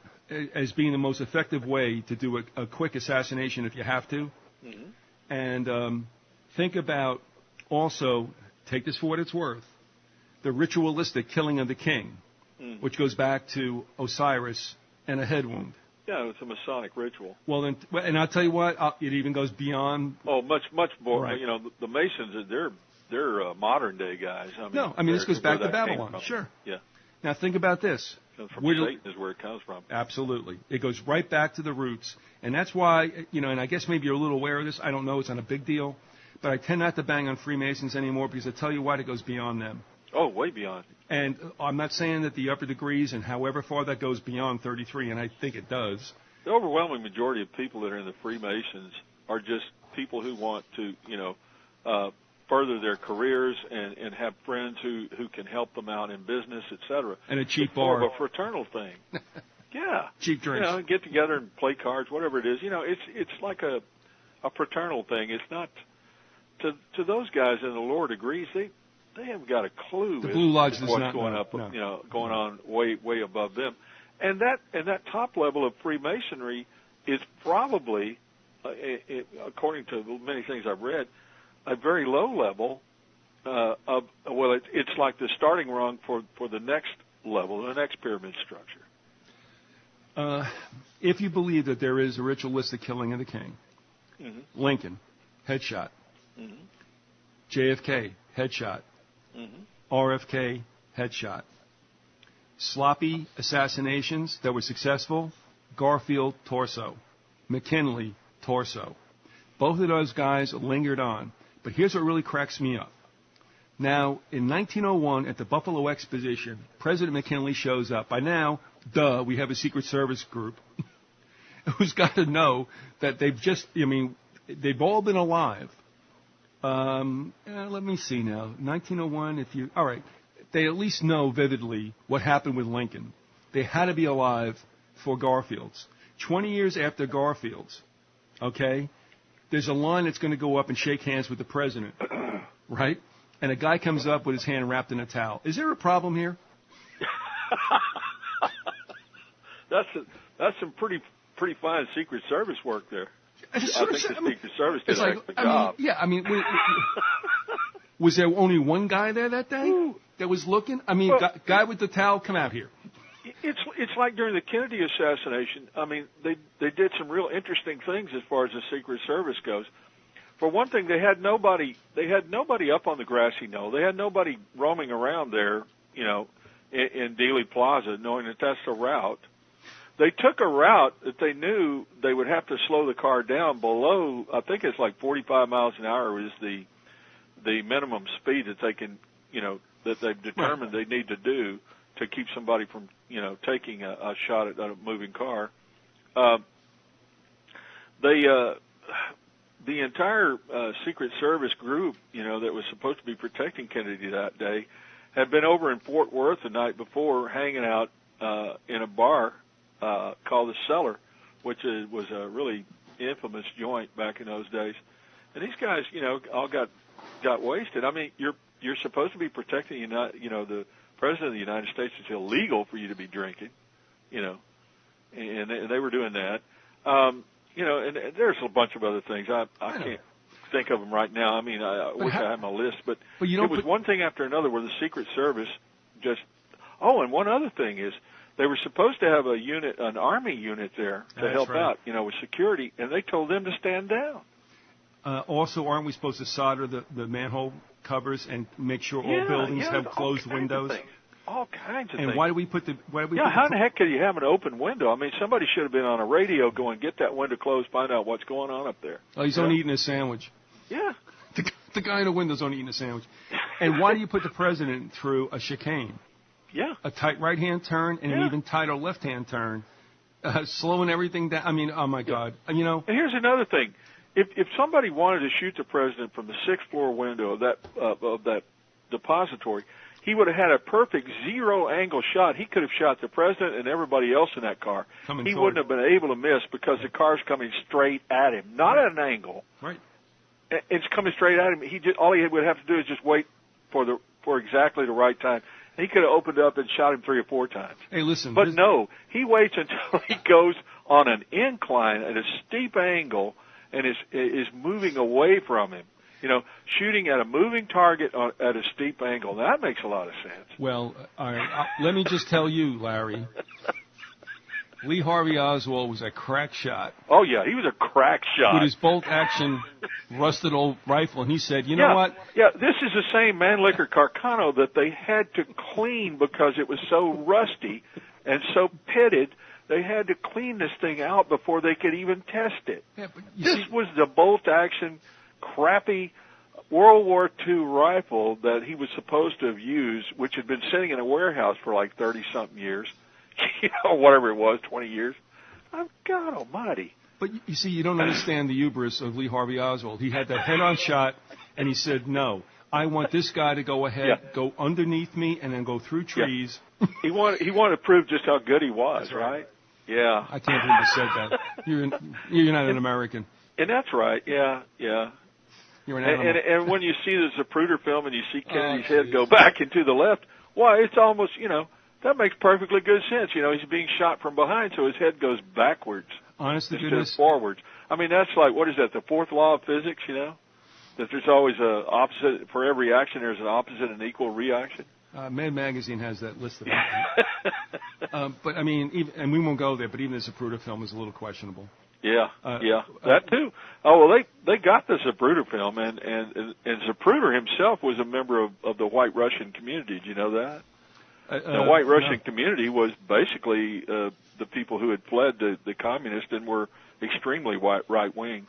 as being the most effective way to do a quick assassination if you have to. Mm-hmm. And think about also, take this for what it's worth, the ritualistic killing of the king, which goes back to Osiris and a head wound. Yeah, it's a Masonic ritual. Well, then, and I'll tell you what, it even goes beyond. Oh, much more. Right. The Masons, they're modern day guys. This goes back to Babylon. Sure. Yeah. Now think about this. From Satan is where it comes from. Absolutely. It goes right back to the roots. And that's why, and I guess maybe you're a little aware of this. I don't know. It's not a big deal. But I tend not to bang on Freemasons anymore because I tell you what, it goes beyond them. Oh, way beyond. And I'm not saying that the upper degrees and however far that goes beyond 33, and I think it does. The overwhelming majority of people that are in the Freemasons are just people who want to, further their careers and have friends who can help them out in business, etc. And a cheap bar. bar. More of a fraternal thing. Yeah. Cheap drinks. Get together and play cards, whatever it is. It's like a fraternal thing. It's not to those guys in the lower degrees. They haven't got a clue. The Blue Lodge what's not going know. up. No. Going on way above them, and that top level of Freemasonry is probably, according to many things I've read, a very low level it's like the starting rung for the next level, the next pyramid structure. If you believe that there is a ritualistic killing of the king, mm-hmm. Lincoln, headshot. Mm-hmm. JFK, headshot. Mm-hmm. RFK, headshot. Sloppy assassinations that were successful, Garfield, torso. McKinley, torso. Both of those guys lingered on. But here's what really cracks me up. Now, in 1901, at the Buffalo Exposition, President McKinley shows up. By now, we have a Secret Service group who's got to know that they've all been alive. Let me see now. 1901, all right, they at least know vividly what happened with Lincoln. They had to be alive for Garfield's. 20 years after Garfield's, okay, there's a line that's going to go up and shake hands with the president, right? And a guy comes up with his hand wrapped in a towel. Is there a problem here? That's some pretty fine Secret Service work there. I think the Secret Service did an excellent job. Was there only one guy there that day that was looking? I mean, guy with the towel, come out here. It's like during the Kennedy assassination. I mean, they did some real interesting things as far as the Secret Service goes. For one thing, they had nobody up on the grassy knoll. They had nobody roaming around there, in Dealey Plaza, knowing that that's the route. They took a route that they knew they would have to slow the car down below. I think it's like 45 miles an hour is the minimum speed that they can, that they've determined they need to do to keep somebody from, taking a shot at a moving car. The entire Secret Service group, that was supposed to be protecting Kennedy that day, had been over in Fort Worth the night before, hanging out in a bar called the Cellar, which was a really infamous joint back in those days. And these guys, all got wasted. I mean, you're supposed to be protecting the President of the United States. It's illegal for you to be drinking, and they were doing that. And there's a bunch of other things. I can't think of them right now. I mean, I wish I had my list, but it was one thing after another where the Secret Service just. Oh, and one other thing is they were supposed to have an Army unit there to help out, with security, and they told them to stand down. Also, aren't we supposed to solder the manhole covers and make sure all buildings have closed windows? All kinds of things. And why do we put the? How in the heck could you have an open window? I mean, somebody should have been on a radio going, get that window closed, find out what's going on up there. Oh, he's only eating a sandwich. Yeah. The guy in the window's only eating a sandwich. And why do you put the president through a chicane? Yeah. A tight right-hand turn and an even tighter left-hand turn, slowing everything down. I mean, oh, my God. And here's another thing. If somebody wanted to shoot the president from the sixth-floor window of that depository, he would have had a perfect zero-angle shot. He could have shot the president and everybody else in that car. He wouldn't have been able to miss because the car's coming straight at him, not at an angle. Right. It's coming straight at him. All he would have to do is just wait for exactly the right time. He could have opened up and shot him 3 or 4 times. Hey, listen. But no, he waits until he goes on an incline at a steep angle and is moving away from him. Shooting at a moving target at a steep angle. That makes a lot of sense. Well, let me just tell you, Larry, Lee Harvey Oswald was a crack shot. Oh, yeah, he was a crack shot. With his bolt-action rusted old rifle, and he said, you know what? Yeah, this is the same Mannlicher Carcano that they had to clean because it was so rusty and so pitted. They had to clean this thing out before they could even test it. Yeah, but this was the bolt-action crappy World War II rifle that he was supposed to have used, which had been sitting in a warehouse for like 30-something years, whatever it was, 20 years. Oh, God almighty. But you see, you don't understand the hubris of Lee Harvey Oswald. He had that head-on shot, and he said, no, I want this guy to go ahead, go underneath me, and then go through trees. Yeah. He wanted to prove just how good he was, right? Yeah. I can't believe you said that. You're not an American. And that's right, yeah. You're an animal. And when you see the Zapruder film and you see Kennedy's head go back and to the left, why, it's almost, that makes perfectly good sense. He's being shot from behind, so his head goes backwards. Honest to instead goodness. of forwards. I mean, that's like, what is that, the fourth law of physics, That there's always a opposite, for every action there's an opposite and equal reaction? Mad Magazine has that list of but, I mean, and we won't go there, but even the Zapruder film is a little questionable. Yeah, that too. Oh, well, they got the Zapruder film, and Zapruder himself was a member of the White Russian community. Did you know that? The White Russian community was basically the people who had fled the communists and were extremely right-wing.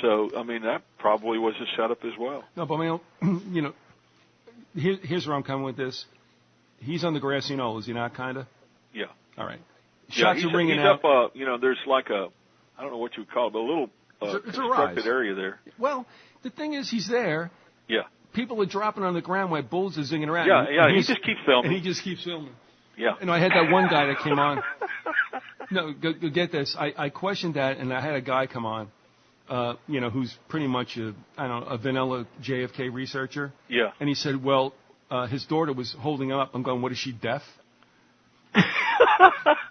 So, I mean, that probably was a setup as well. No, but, I mean, here's where I'm coming with this. He's on the grassy knoll, is he not, kind of? Yeah. All right. Shots are ringing out. Up, there's like I don't know what you would call it, but a little constructed area there. Well, the thing is, he's there. Yeah. People are dropping on the ground while bullets are zinging around. Yeah, he just keeps filming. And he just keeps filming. Yeah. I had that one guy that came on. No, go get this. I questioned that, and I had a guy come on, who's pretty much a vanilla JFK researcher. Yeah. And he said, well, his daughter was holding him up. I'm going, what, is she deaf?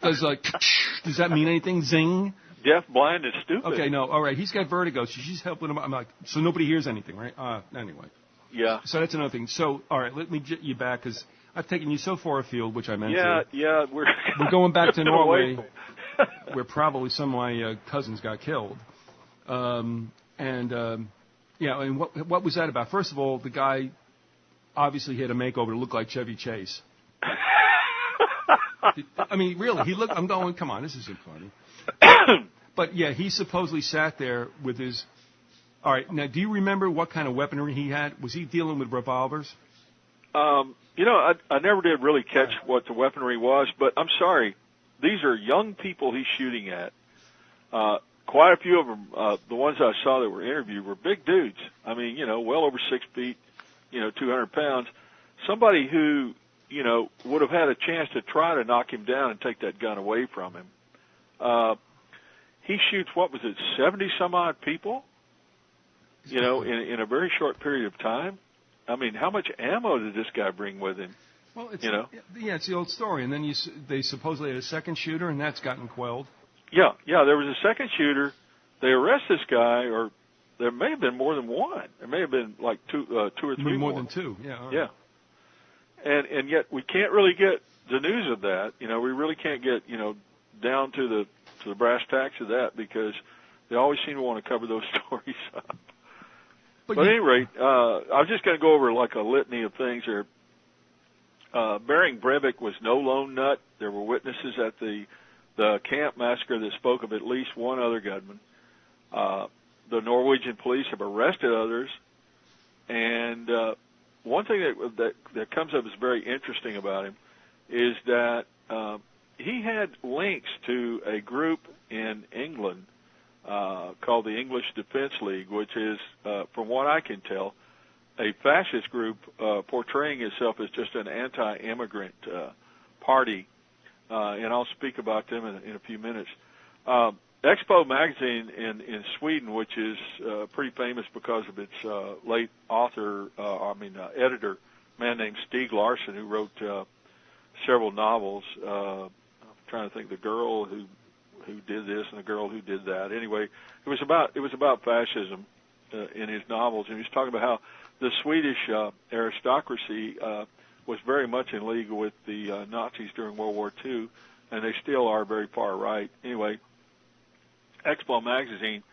Does that mean anything? Zing. Deaf, blind, and stupid. Okay, no, all right. He's got vertigo, so she's helping him. I'm like, so nobody hears anything, right? Anyway. Yeah. So that's another thing. So, all right, let me get you back, because I've taken you so far afield, which I meant to. Yeah, we're going back to Norway, where probably some of my cousins got killed. And what was that about? First of all, the guy obviously had a makeover to look like Chevy Chase. I mean, really, he looked. I'm going, come on, this isn't funny. But yeah, he supposedly sat there with his. All right, now, do you remember what kind of weaponry he had? Was he dealing with revolvers? I never did really catch what the weaponry was, but I'm sorry, these are young people he's shooting at. Quite a few of them, the ones I saw that were interviewed, were big dudes. I mean, well over 6 feet, 200 pounds. Somebody who, would have had a chance to try to knock him down and take that gun away from him. He shoots, 70 some odd people, in a very short period of time. I mean, how much ammo did this guy bring with him? Well, it's the old story. And then they supposedly had a second shooter, and that's gotten quelled. Yeah, there was a second shooter. They arrest this guy, or there may have been more than one. There may have been like two or three more than two. Yeah. Right. Yeah. And yet we can't really get the news of that. We really can't get down to the brass tacks of that, because they always seem to want to cover those stories up. But at any rate, I'm just going to go over like a litany of things here. Bering Breivik was no lone nut. There were witnesses at the camp massacre that spoke of at least one other gunman. The Norwegian police have arrested others, and one thing that comes up as very interesting about him is that he had links to a group in England called the English Defense League, which is, from what I can tell, a fascist group portraying itself as just an anti-immigrant party. And I'll speak about them in a few minutes. Expo magazine in Sweden, which is pretty famous because of its late editor, a man named Stieg Larsson, who wrote several novels. I'm trying to think, the girl who did this and the girl who did that. Anyway, it was about fascism in his novels, and he was talking about how the Swedish aristocracy was very much in league with the Nazis during World War II, and they still are very far right. Anyway, Expo magazine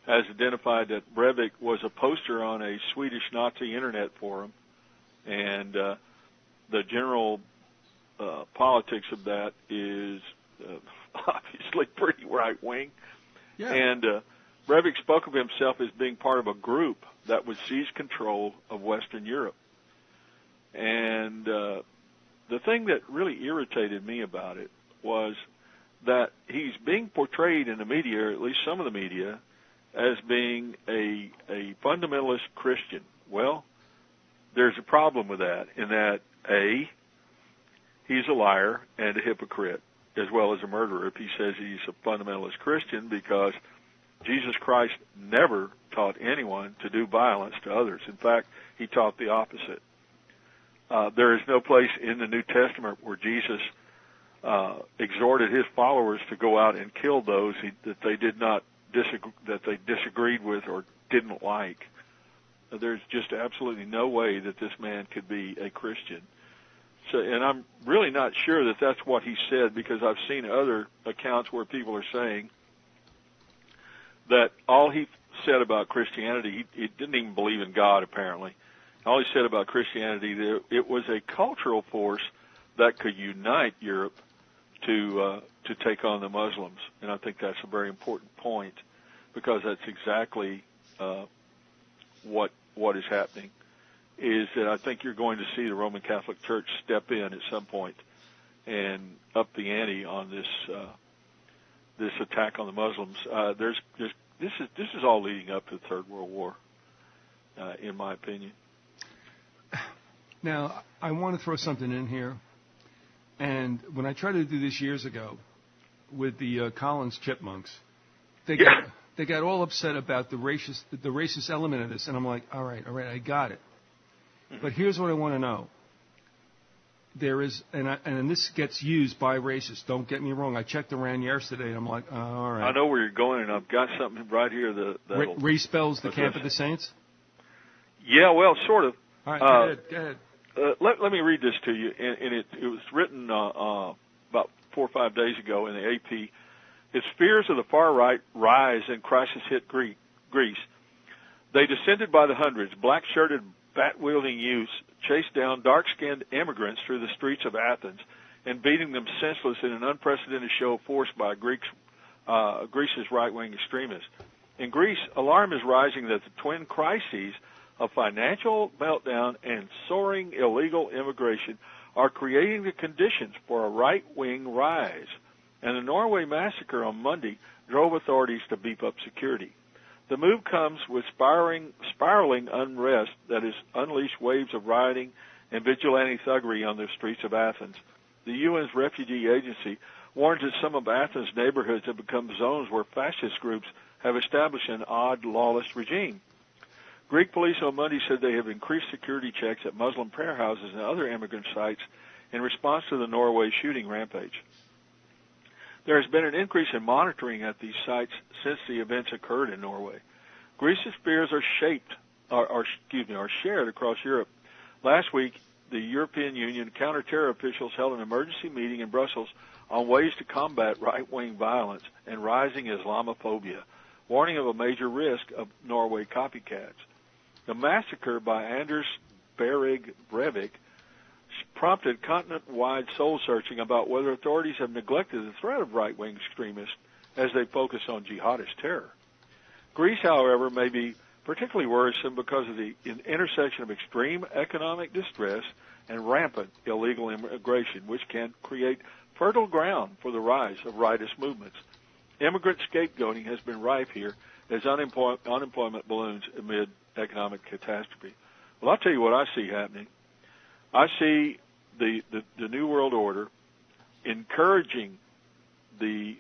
has identified that Breivik was a poster on a Swedish Nazi internet forum, and the general politics of that is obviously pretty right-wing. Yeah. And Breivik spoke of himself as being part of a group that would seize control of Western Europe. And the thing that really irritated me about it was that he's being portrayed in the media, or at least some of the media, as being a fundamentalist Christian. Well, there's a problem with that, in that, A, he's a liar and a hypocrite, as well as a murderer if he says he's a fundamentalist Christian, because Jesus Christ never taught anyone to do violence to others. In fact, he taught the opposite. There is no place in the New Testament where Jesus exhorted his followers to go out and kill those that they disagreed with or didn't like. There's just absolutely no way that this man could be a Christian. So, and I'm really not sure that that's what he said, because I've seen other accounts where people are saying that all he said about Christianity, he didn't even believe in God, apparently. All he said about Christianity, it was a cultural force that could unite Europe to take on the Muslims. And I think that's a very important point, because that's exactly what is happening, is that I think you're going to see the Roman Catholic Church step in at some point and up the ante on this attack on the Muslims. This is all leading up to the Third World War, in my opinion. Now, I want to throw something in here. And when I tried to do this years ago with the Collins Chipmunks, they got all upset about the racist element of this, and I'm like, all right, I got it. Mm-hmm. But here's what I want to know. There is, and this gets used by racists. Don't get me wrong. I checked around yesterday, and I'm like, all right. I know where you're going, and I've got something right here that Ray spells the camp of the saints. Yeah, well, sort of. All right, go ahead. Let me read this to you, and it was written about 4 or 5 days ago in the AP. Its fears of the far right rise and crisis hit Greece. They descended by the hundreds. Black-shirted, bat-wielding youths chased down dark-skinned immigrants through the streets of Athens and beating them senseless in an unprecedented show of force by Greece's right-wing extremists. In Greece, alarm is rising that the twin crises of financial meltdown and soaring illegal immigration are creating the conditions for a right-wing rise. And the Norway massacre on Monday drove authorities to beef up security. The move comes with spiraling unrest that has unleashed waves of rioting and vigilante thuggery on the streets of Athens. The UN's refugee agency warns that some of Athens' neighborhoods have become zones where fascist groups have established an odd, lawless regime. Greek police on Monday said they have increased security checks at Muslim prayer houses and other immigrant sites in response to the Norway shooting rampage. There has been an increase in monitoring at these sites since the events occurred in Norway. Greece's fears are shared across Europe. Last week, the European Union counter-terror officials held an emergency meeting in Brussels on ways to combat right-wing violence and rising Islamophobia, warning of a major risk of Norway copycats. The massacre by Anders Behring Breivik prompted continent-wide soul-searching about whether authorities have neglected the threat of right-wing extremists as they focus on jihadist terror. Greece, however, may be particularly worrisome because of the intersection of extreme economic distress and rampant illegal immigration, which can create fertile ground for the rise of rightist movements. Immigrant scapegoating has been rife here as unemployment balloons amid economic catastrophe. Well, I'll tell you what I see happening. I see the New World Order encouraging the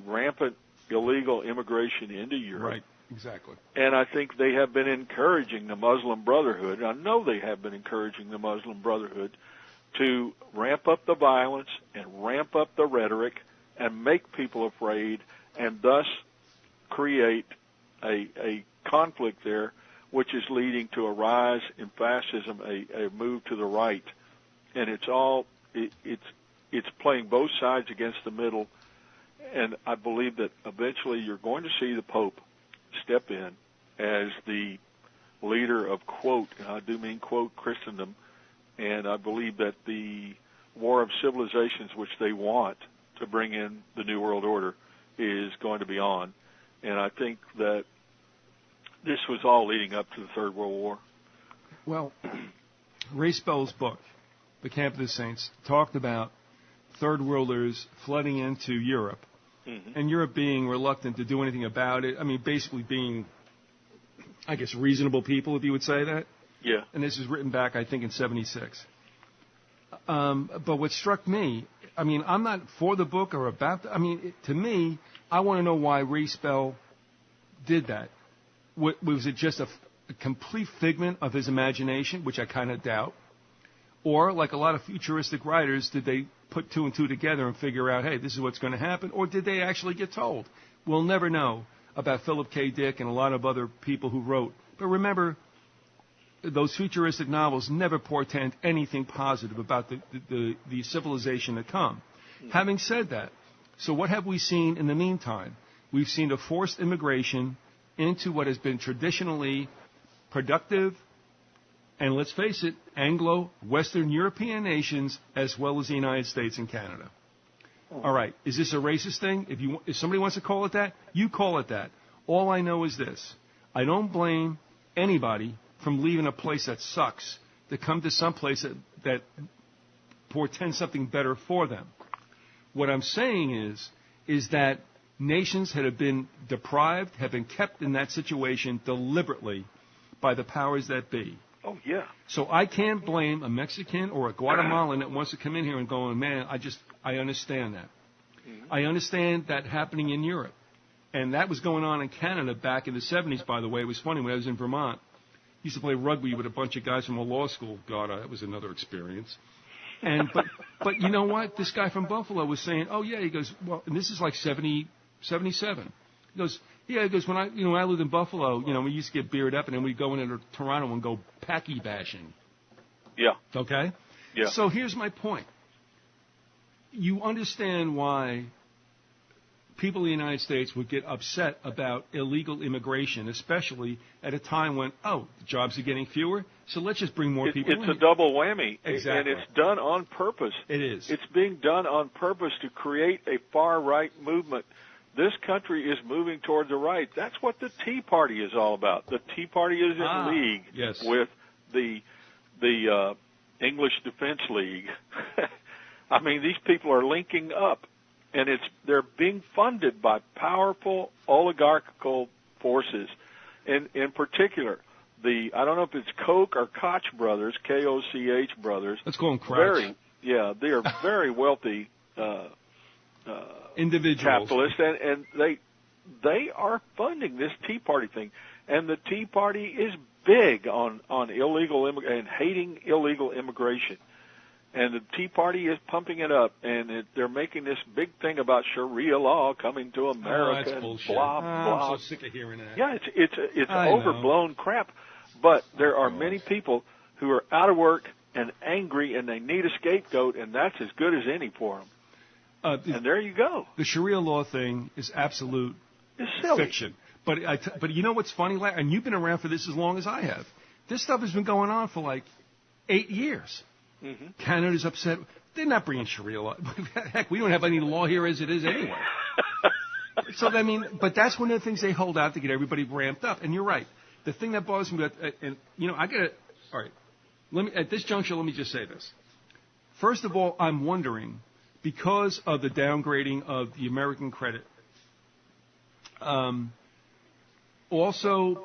rampant illegal immigration into Europe. Right, exactly. And I think they have been encouraging the Muslim Brotherhood. I know they have been encouraging the Muslim Brotherhood to ramp up the violence and ramp up the rhetoric and make people afraid and thus create a conflict there, which is leading to a rise in fascism, a move to the right. And it's playing both sides against the middle. And I believe that eventually you're going to see the Pope step in as the leader of, quote, and I do mean, quote, Christendom. And I believe that the war of civilizations, which they want to bring in the New World Order, is going to be on. And I think that this was all leading up to the Third World War. Well, Ray Spell's book, The Camp of the Saints, talked about third worlders flooding into Europe, and Europe being reluctant to do anything about it. I mean, basically being, I guess, reasonable people, if you would say that. Yeah. And this is written back, I think, in 1976. But what struck me, I mean, I'm not for the book or about the, I mean, to me, I want to know why Ray Spell did that. Was it just a complete figment of his imagination, which I kind of doubt? Or, like a lot of futuristic writers, did they put two and two together and figure out, hey, this is what's going to happen? Or did they actually get told? We'll never know about Philip K. Dick and a lot of other people who wrote. But remember, those futuristic novels never portend anything positive about the civilization to come. Having said that, so what have we seen in the meantime? We've seen a forced immigration into what has been traditionally productive, and let's face it, Anglo-Western European nations, as well as the United States and Canada. All right, is this a racist thing? If somebody wants to call it that, you call it that. All I know is this. I don't blame anybody from leaving a place that sucks to come to some place that portends something better for them. What I'm saying is that nations that have been deprived, have been kept in that situation deliberately by the powers that be. Oh, yeah. So I can't blame a Mexican or a Guatemalan that wants to come in here and go, man, I understand that. I understand that happening in Europe. And that was going on in Canada back in the 70s, by the way. It was funny. When I was in Vermont, I used to play rugby with a bunch of guys from a law school. God, that was another experience. But you know what? This guy from Buffalo was saying, oh, yeah, he goes, well, and this is like 77. He goes, yeah, he goes, when I lived in Buffalo, we used to get beard up, and then we'd go into Toronto and go packy bashing. Yeah. Okay? Yeah. So here's my point. You understand why people in the United States would get upset about illegal immigration, especially at a time when, jobs are getting fewer, so let's just bring more people in. It's a double whammy. Exactly. And it's done on purpose. It is. It's being done on purpose to create a far-right movement. This country is moving toward the right. That's what the Tea Party is all about. The Tea Party is in league with the English Defense League. I mean, these people are linking up. And they're being funded by powerful oligarchical forces. In particular, I don't know if it's Koch or Koch brothers, K-O-C-H brothers. Let's call them Koch. They are very wealthy individuals, capitalists, and they are funding this Tea Party thing. And the Tea Party is big on illegal and hating illegal immigration. And the Tea Party is pumping it up, and they're making this big thing about Sharia law coming to America and bullshit. blah blah. I'm so sick of hearing that. Yeah, it's overblown crap. But there are many people who are out of work and angry, and they need a scapegoat, and that's as good as any for them. And there you go. The Sharia law thing is absolute fiction. But you know what's funny, Larry? And you've been around for this as long as I have. This stuff has been going on for like 8 years. Mm-hmm. Canada's upset. They're not bringing Sharia law. Heck, we don't have any law here as it is anyway. So, I mean, but that's one of the things they hold out to get everybody ramped up. And you're right. The thing that bothers me about, I got to, all right, at this juncture, let me just say this. First of all, I'm wondering, because of the downgrading of the American credit, also,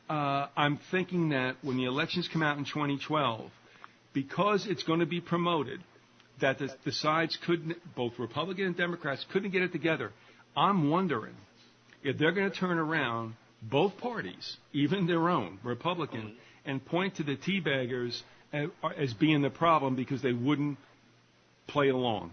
I'm thinking that when the elections come out in 2012, because it's going to be promoted that the sides couldn't, both Republican and Democrats, couldn't get it together, I'm wondering if they're going to turn around both parties, even their own, Republican, and point to the teabaggers as being the problem because they wouldn't play along.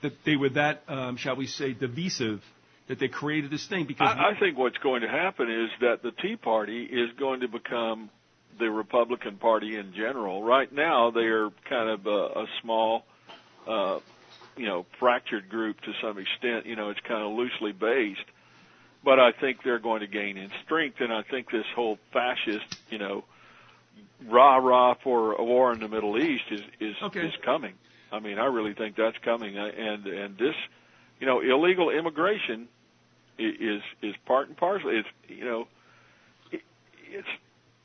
That they were that, shall we say, divisive, that they created this thing. Because I think what's going to happen is that the Tea Party is going to become the Republican Party in general. Right now, they are kind of a small, fractured group to some extent. It's kind of loosely based. But I think they're going to gain in strength, and I think this whole fascist, rah-rah for a war in the Middle East is coming. I mean, I really think that's coming. And this, illegal immigration is part and parcel.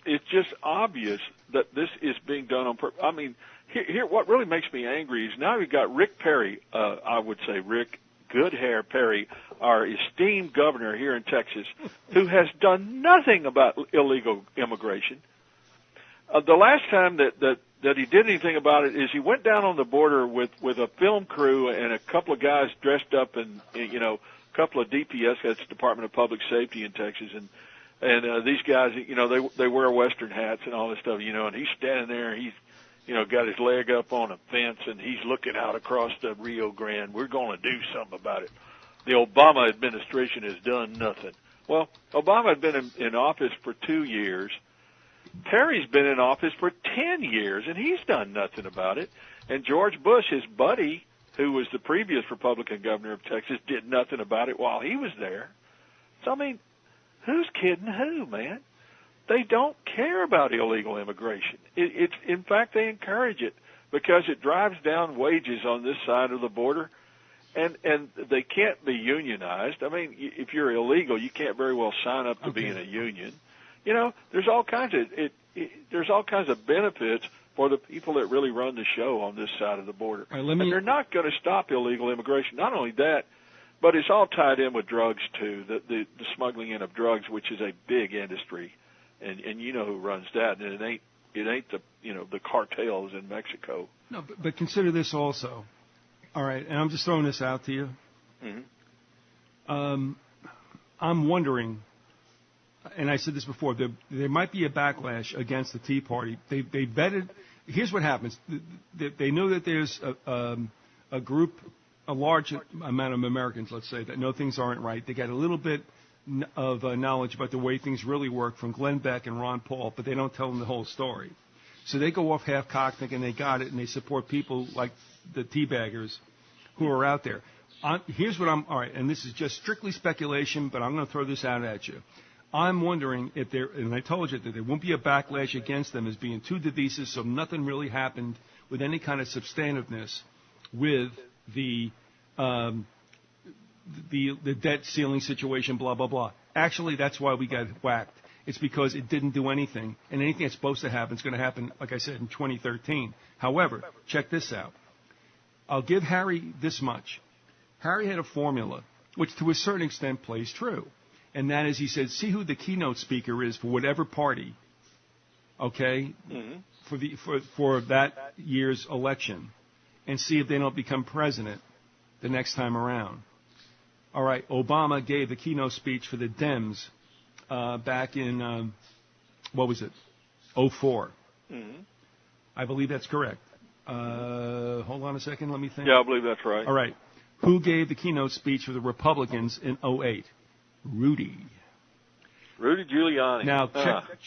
It's just obvious that this is being done on purpose. I mean, here what really makes me angry is now we've got Rick Perry, I would say Rick Goodhair Perry, our esteemed governor here in Texas, who has done nothing about illegal immigration. The last time that he did anything about it is he went down on the border with a film crew and a couple of guys dressed up in a couple of DPS, that's Department of Public Safety in Texas, and these guys, they wear Western hats and all this stuff, and he's standing there, he's, got his leg up on a fence, and he's looking out across the Rio Grande. We're going to do something about it. The Obama administration has done nothing. Well, Obama had been in office for 2 years. Perry's been in office for 10 years, and he's done nothing about it. And George Bush, his buddy, who was the previous Republican governor of Texas, did nothing about it while he was there. So, I mean, who's kidding who, man? They don't care about illegal immigration. It's in fact, they encourage it because it drives down wages on this side of the border, and they can't be unionized. I mean, if you're illegal, you can't very well sign up to be in a union. There's all kinds of benefits for the people that really run the show on this side of the border. Right, and they're not going to stop illegal immigration. Not only that, but it's all tied in with drugs too. The smuggling in of drugs, which is a big industry, and you know who runs that. And it ain't the cartels in Mexico. No, but consider this also. All right, and I'm just throwing this out to you. Mm-hmm. I'm wondering, and I said this before, there might be a backlash against the Tea Party. They vetted. Here's what happens. They know that there's a group, a large amount of Americans, let's say, that know things aren't right. They get a little bit of knowledge about the way things really work from Glenn Beck and Ron Paul, but they don't tell them the whole story. So they go off half-cocked thinking they got it, and they support people like the teabaggers who are out there. Here's what all right, and this is just strictly speculation, but I'm going to throw this out at you. I'm wondering if and I told you that there won't be a backlash against them as being too divisive, so nothing really happened with any kind of substantiveness with the debt ceiling situation, blah, blah, blah. Actually, that's why we got whacked. It's because it didn't do anything, and anything that's supposed to happen is going to happen, like I said, in 2013. However, check this out. I'll give Harry this much. Harry had a formula, which to a certain extent plays true, and that is he said, see who the keynote speaker is for whatever party, okay, for that year's election, and see if they don't become president the next time around. All right, Obama gave the keynote speech for the Dems back in, what was it, 04. I believe that's correct. Hold on a second, let me think. Yeah, I believe that's right. All right. Who gave the keynote speech for the Republicans in 08? Rudy Giuliani. Now,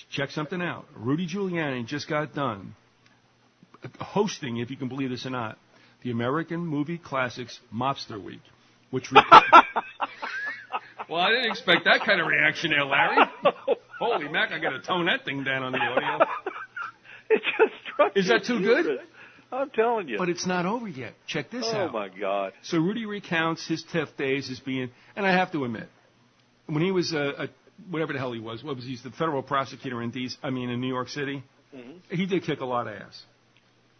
check something out. Rudy Giuliani just got done hosting, if you can believe this or not, the American Movie Classics Mobster Week, which... Well, I didn't expect that kind of reaction there, Larry. Holy mac, I got to tone that thing down on the audio. It just struck Is that too good? I'm telling you. But it's not over yet. Check this out. Oh, my God. So Rudy recounts his TIFF days as being, and I have to admit, when he was whatever the hell he was, he's the federal prosecutor in New York City, he did kick a lot of ass.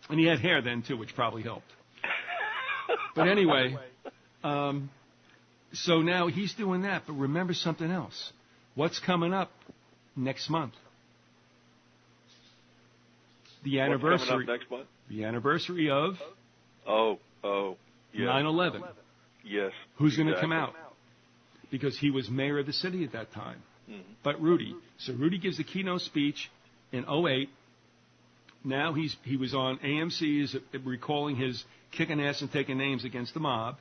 And he had hair then, too, which probably helped. But anyway, so now he's doing that. But remember something else. What's coming up next month? The anniversary. What's coming up next month? The anniversary of. Yes. 9/11. Yes. Who's going to come out? Because he was mayor of the city at that time. But Rudy. So Rudy gives the keynote speech in 08. Now he was on AMC recalling his kicking ass and taking names against the mob.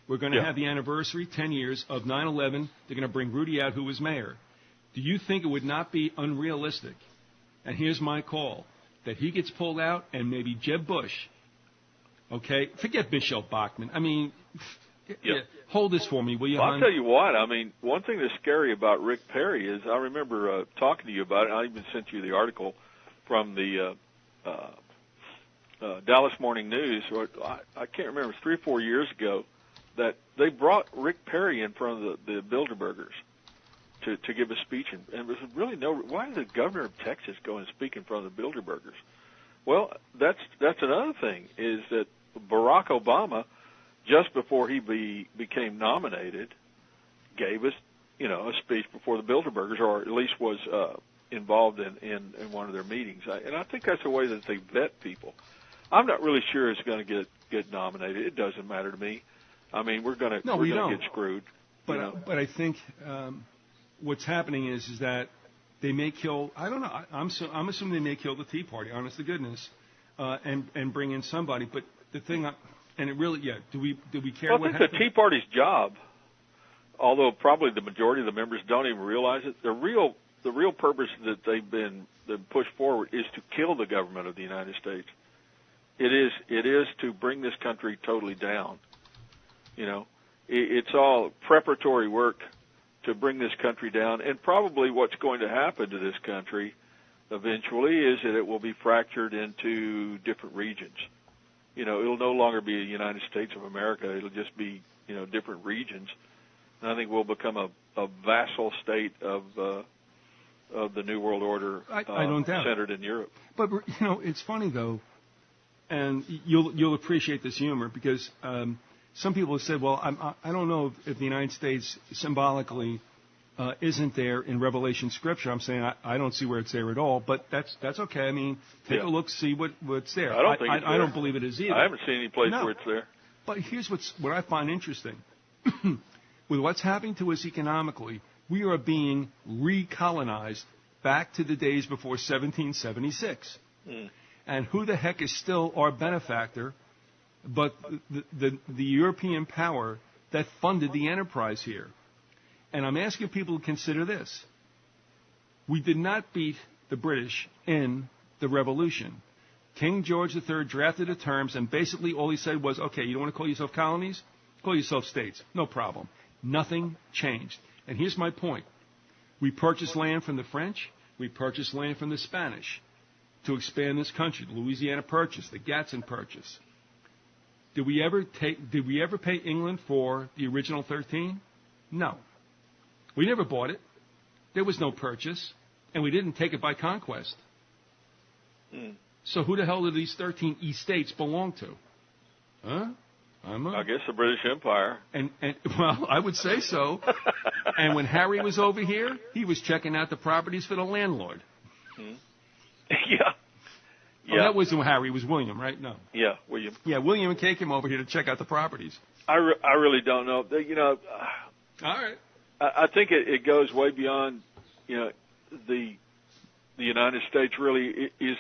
We're going to have the anniversary, 10 years, of 9/11. They're going to bring Rudy out, who was mayor. Do you think it would not be unrealistic? And here's my call, that he gets pulled out and maybe Jeb Bush, okay? Forget Michelle Bachmann. I mean, hold this for me, will you, I'll tell you what. I mean, one thing that's scary about Rick Perry is I remember talking to you about it. I even sent you the article from the Dallas Morning News. Or I can't remember. It was 3 or 4 years ago that they brought Rick Perry in front of the Bilderbergers to give a speech, and there was really why did the governor of Texas go and speak in front of the Bilderbergers? Well, that's another thing, is that Barack Obama, just before he became nominated, gave us, a speech before the Bilderbergers, or at least was involved in one of their meetings. And I think that's the way that they vet people. I'm not really sure it's going to get nominated. It doesn't matter to me. I mean, we're going to get screwed. But I think what's happening is that they may kill. I don't know. I'm assuming they may kill the Tea Party. Honest to goodness, and bring in somebody. But the thing, and it really, do we care? Well, what I think happens? the Tea Party's job, although probably the majority of the members don't even realize it, the real purpose that they've been pushed forward is to kill the government of the United States. It is to bring this country totally down. It's all preparatory work to bring this country down, and probably what's going to happen to this country eventually is that it will be fractured into different regions. It'll no longer be a United States of America. It'll just be, different regions. And I think we'll become a vassal state of the New World Order I don't doubt centered in Europe. But, it's funny, though, and you'll appreciate this humor, because some people have said, well, I don't know if the United States symbolically isn't there in Revelation Scripture. I'm saying I don't see where it's there at all, but that's okay. I mean, take a look, see what's there. I don't think it's there. I don't believe it is either. I haven't seen any place where it's there. But here's what I find interesting. With what's happening to us economically, We are being recolonized back to the days before 1776. And who the heck is still our benefactor but the European power that funded the enterprise here? And I'm asking people to consider this. We did not beat the British in the Revolution. King George III drafted the terms, and basically all he said was, okay, you don't want to call yourself colonies? Call yourself states. No problem. Nothing changed. And here's my point. We purchased land from the French. We purchased land from the Spanish to expand this country. The Louisiana Purchase, the Gadsden Purchase. Did we ever pay England for the original 13? No. We never bought it. There was no purchase, and we didn't take it by conquest. So who the hell do these 13 estates belong to? Huh? I guess the British Empire. And well, I would say so. And when Harry was over here, he was checking out the properties for the landlord. Yeah. Oh, that wasn't Harry. It was William, right? No. Yeah, William. Yeah, William and Kay came over here to check out the properties. I really don't know. You know. All right. I think it goes way beyond, you know, the United States really is.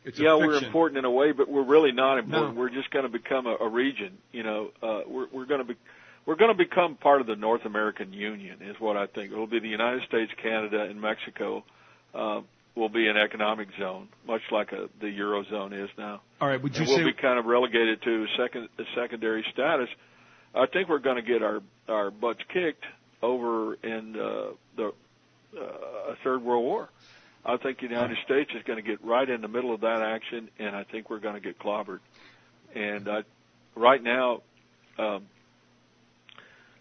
It's we're important in a way, but we're really not important. No. We're just going to become a region. You know, we're going to become part of the North American Union, is what I think. It'll be the United States, Canada, and Mexico will be an economic zone, much like the Eurozone is now. All right, would you we'll be kind of relegated to a secondary status. I think we're going to get our butts kicked over in the Third World War. I think the United States is going to get right in the middle of that action, and I think we're going to get clobbered. And right now,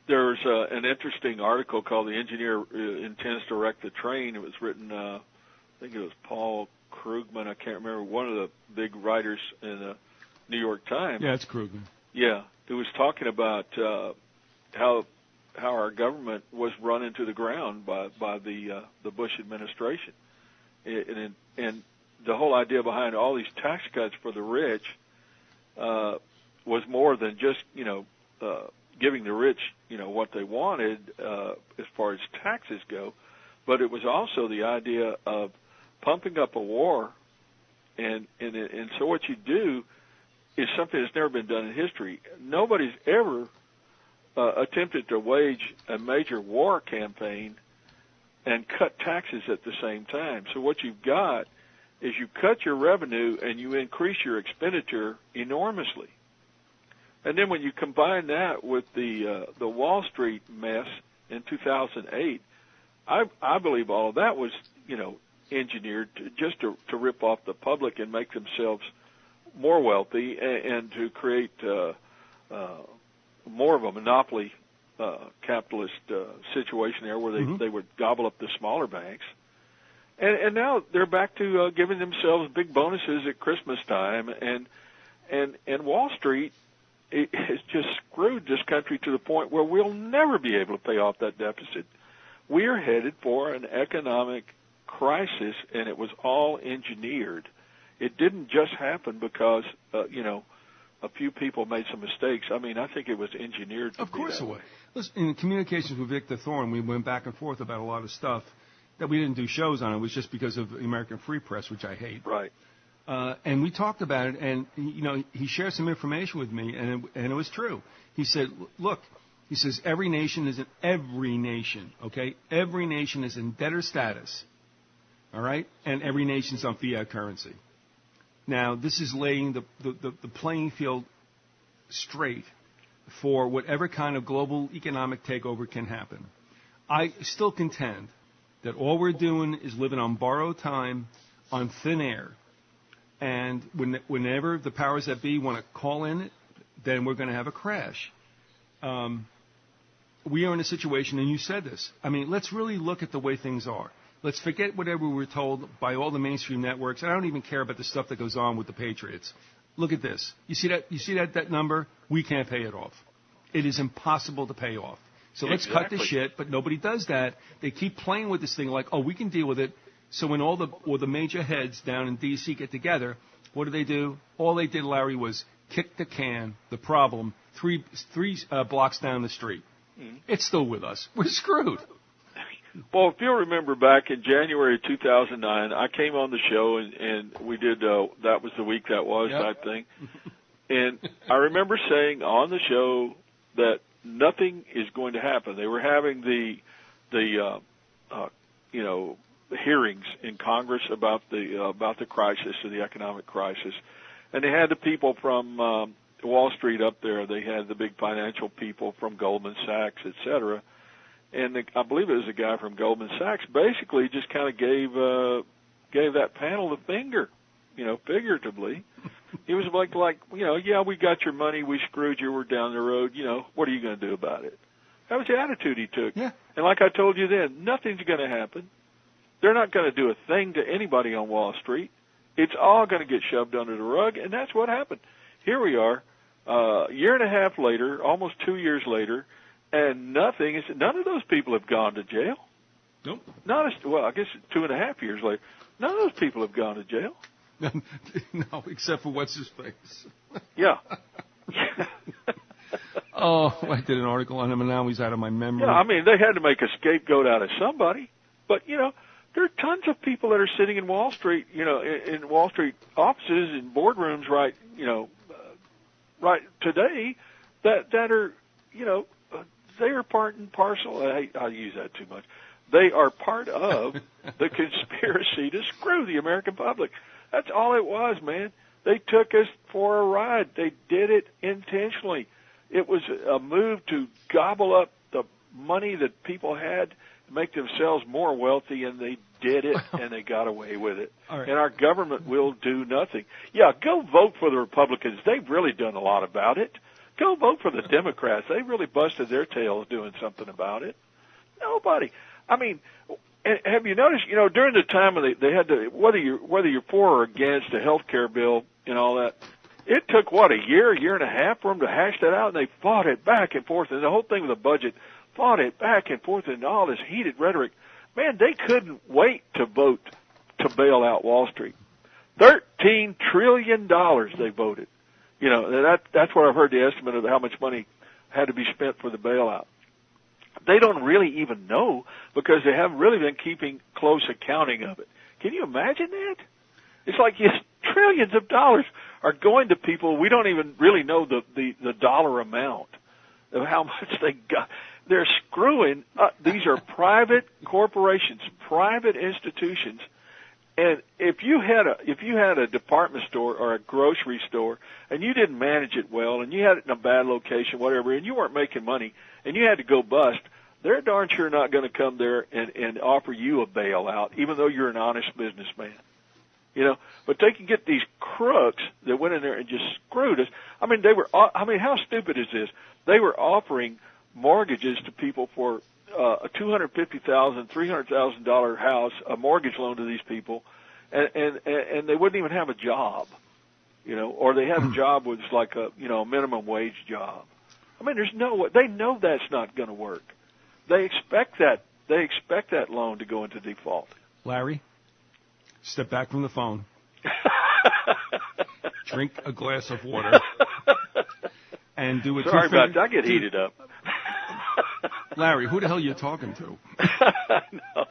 there's an interesting article called "The Engineer Intends to Wreck the Train." It was written, I think it was Paul Krugman. I can't remember, one of the big writers in the New York Times. Yeah, it's Krugman. Yeah, it was talking about how our government was run into the ground by the Bush administration. And the whole idea behind all these tax cuts for the rich was more than just, giving the rich, what they wanted as far as taxes go, but it was also the idea of pumping up a war. And so what you do is something that's never been done in history. Nobody's ever attempted to wage a major war campaign and cut taxes at the same time. So what you've got is you cut your revenue and you increase your expenditure enormously. And then when you combine that with the Wall Street mess in 2008, I believe all of that was, engineered just to rip off the public and make themselves more wealthy and to create more of a monopoly capitalist situation there, where they would gobble up the smaller banks, and now they're back to giving themselves big bonuses at Christmas time, and Wall Street has just screwed this country to the point where we'll never be able to pay off that deficit. We are headed for an economic crisis, and it was all engineered. It didn't just happen because a few people made some mistakes. I mean, I think it was engineered. Of course it was. Listen, in communications with Victor Thorne, we went back and forth about a lot of stuff that we didn't do shows on. It was just because of the American Free Press, which I hate. Right. And we talked about it, and he shared some information with me, and it was true. He said, "Look," he says, every nation, okay? Every nation is in debtor status, all right? And every nation's on fiat currency. Now, this is laying the playing field straight for whatever kind of global economic takeover can happen. I still contend that all we're doing is living on borrowed time, on thin air. And whenever the powers that be want to call in it, then we're going to have a crash. We are in a situation, and you said this. I mean, let's really look at the way things are. Let's forget whatever we were told by all the mainstream networks. And I don't even care about the stuff that goes on with the Patriots. Look at this. You see that number? We can't pay it off. It is impossible to pay off. So let's cut the shit, but nobody does that. They keep playing with this thing like, oh, we can deal with it. So when all the major heads down in D.C. get together, what do? All they did, Larry, was kick the problem three blocks down the street. It's still with us. We're screwed. Well, if you'll remember back in January of 2009, I came on the show and we did, that was the week that was type thing. And I remember saying on the show that nothing is going to happen. They were having the hearings in Congress about the crisis, or the economic crisis. And they had the people from Wall Street up there. They had the big financial people from Goldman Sachs, et cetera. And I believe it was a guy from Goldman Sachs basically just kind of gave that panel the finger, figuratively. He was like, yeah, we got your money, we screwed you, we're down the road, what are you going to do about it? That was the attitude he took. Yeah. And like I told you then, nothing's going to happen. They're not going to do a thing to anybody on Wall Street. It's all going to get shoved under the rug, and that's what happened. Here we are, a year and a half later, almost 2 years later, and none of those people have gone to jail. Nope. I guess 2.5 years later, none of those people have gone to jail. No, except for what's his face. Yeah. Oh, I did an article on him, and now he's out of my memory. Yeah, I mean, they had to make a scapegoat out of somebody. But, there are tons of people that are sitting in Wall Street, in Wall Street offices and boardrooms right today that are, they are part and parcel. I use that too much. They are part of the conspiracy to screw the American public. That's all it was, man. They took us for a ride. They did it intentionally. It was a move to gobble up the money that people had to make themselves more wealthy, and they did it, and they got away with it. Right. And our government will do nothing. Yeah, go vote for the Republicans. They've really done a lot about it. Go vote for the Democrats. They really busted their tails doing something about it. Nobody. I mean, have you noticed, during the time when they had to, whether you're for or against the health care bill and all that, it took, a year and a half for them to hash that out, and they fought it back and forth, and the whole thing with the budget, fought it back and forth, and all this heated rhetoric. Man, they couldn't wait to vote to bail out Wall Street. $13 trillion they voted. That's what I've heard the estimate of how much money had to be spent for the bailout. They don't really even know because they haven't really been keeping close accounting of it. Can you imagine that? It's like trillions of dollars are going to people. We don't even really know the dollar amount of how much they got. They're screwing. These are private corporations, private institutions. And if you had a department store or a grocery store and you didn't manage it well and you had it in a bad location, whatever, and you weren't making money and you had to go bust, they're darn sure not going to come there and offer you a bailout, even though you're an honest businessman. But they can get these crooks that went in there and just screwed us. I mean, how stupid is this? They were offering mortgages to people for a $250,000, $300,000 house, a mortgage loan to these people, and they wouldn't even have a job, or they have a job with like a minimum wage job. I mean, there's no way. They know that's not going to work. They expect that loan to go into default. Larry, step back from the phone. Drink a glass of water. And do it. Sorry about that. I get heated up. Larry, who the hell are you talking to? No,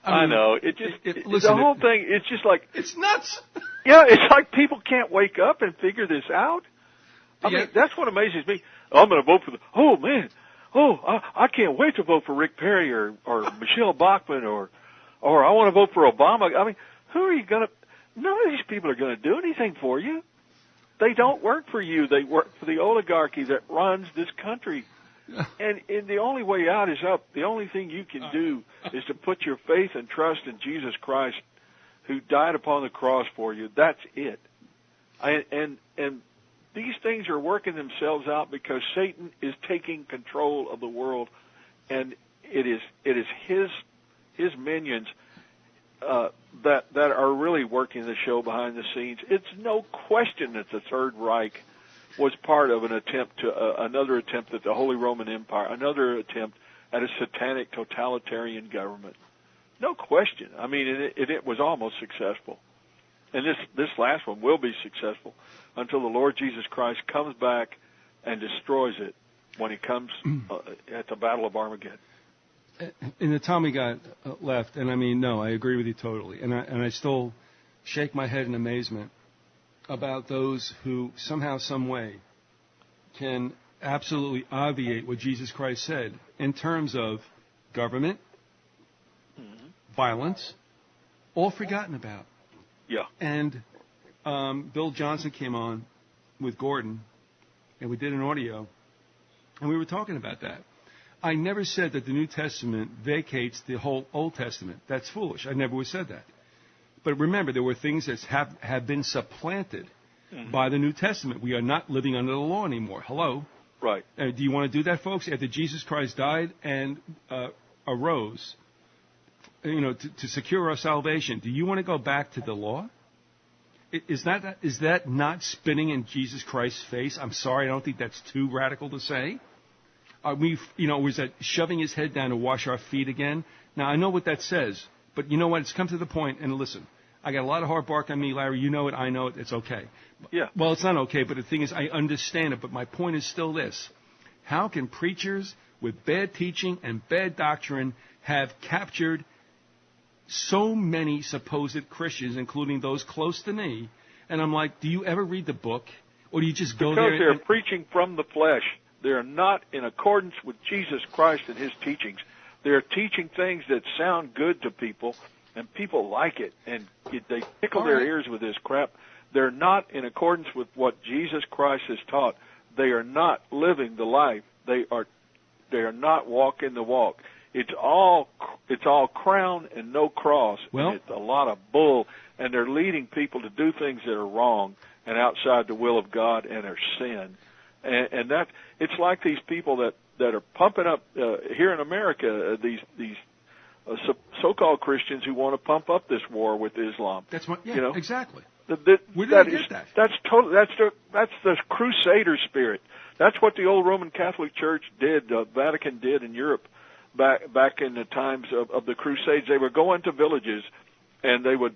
I know. The whole thing, it's just like... It's nuts. Yeah, it's like people can't wake up and figure this out. I mean, that's what amazes me. I'm going to vote for I can't wait to vote for Rick Perry or Michelle Bachmann or I want to vote for Obama. I mean, who are you going to... None of these people are going to do anything for you. They don't work for you. They work for the oligarchy that runs this country. And the only way out is up. The only thing you can do is to put your faith and trust in Jesus Christ, who died upon the cross for you. That's it. And these things are working themselves out because Satan is taking control of the world, and it is his minions that are really working the show behind the scenes. It's no question that the Third Reich was part of an attempt to another attempt at the Holy Roman Empire, another attempt at a satanic totalitarian government. No question. I mean, it was almost successful. And this last one will be successful until the Lord Jesus Christ comes back and destroys it when he comes at the Battle of Armageddon. in the time we got left, and I mean, no, I agree with you totally, and I still shake my head in amazement about those who somehow, some way, can absolutely obviate what Jesus Christ said in terms of government, violence, all forgotten about. Yeah. And Bill Johnson came on with Gordon, and we did an audio, and we were talking about that. I never said that the New Testament vacates the whole Old Testament. That's foolish. I never said that. But remember, there were things that have been supplanted by the New Testament. We are not living under the law anymore. Hello? Right. Do you want to do that, folks? After Jesus Christ died and arose, to secure our salvation, do you want to go back to the law? Is that not spitting in Jesus Christ's face? I'm sorry, I don't think that's too radical to say. Was that shoving his head down to wash our feet again? Now, I know what that says, but you know what? It's come to the point, and listen, I got a lot of hard bark on me, Larry. You know it, I know it, it's okay. Yeah. Well, it's not okay, but the thing is, I understand it, but my point is still this. How can preachers with bad teaching and bad doctrine have captured so many supposed Christians, including those close to me? And I'm like, do you ever read the book? Or do you just go there? Because they're preaching from the flesh. They're not in accordance with Jesus Christ and his teachings. They're teaching things that sound good to people, and people like it, and they tickle their ears with this crap. They're not in accordance with what Jesus Christ has taught. They are not living the life. They are not walking the walk. It's all crown and no cross. Well, and it's a lot of bull, and they're leading people to do things that are wrong and outside the will of God and are sin. And that it's like these people that are pumping up here in America these so-called Christians who want to pump up this war with Islam. That's what, exactly. Where did they get that? That's the Crusader spirit. That's what the old Roman Catholic Church did, Vatican did in Europe back in the times of the Crusades. They would go into villages, and they would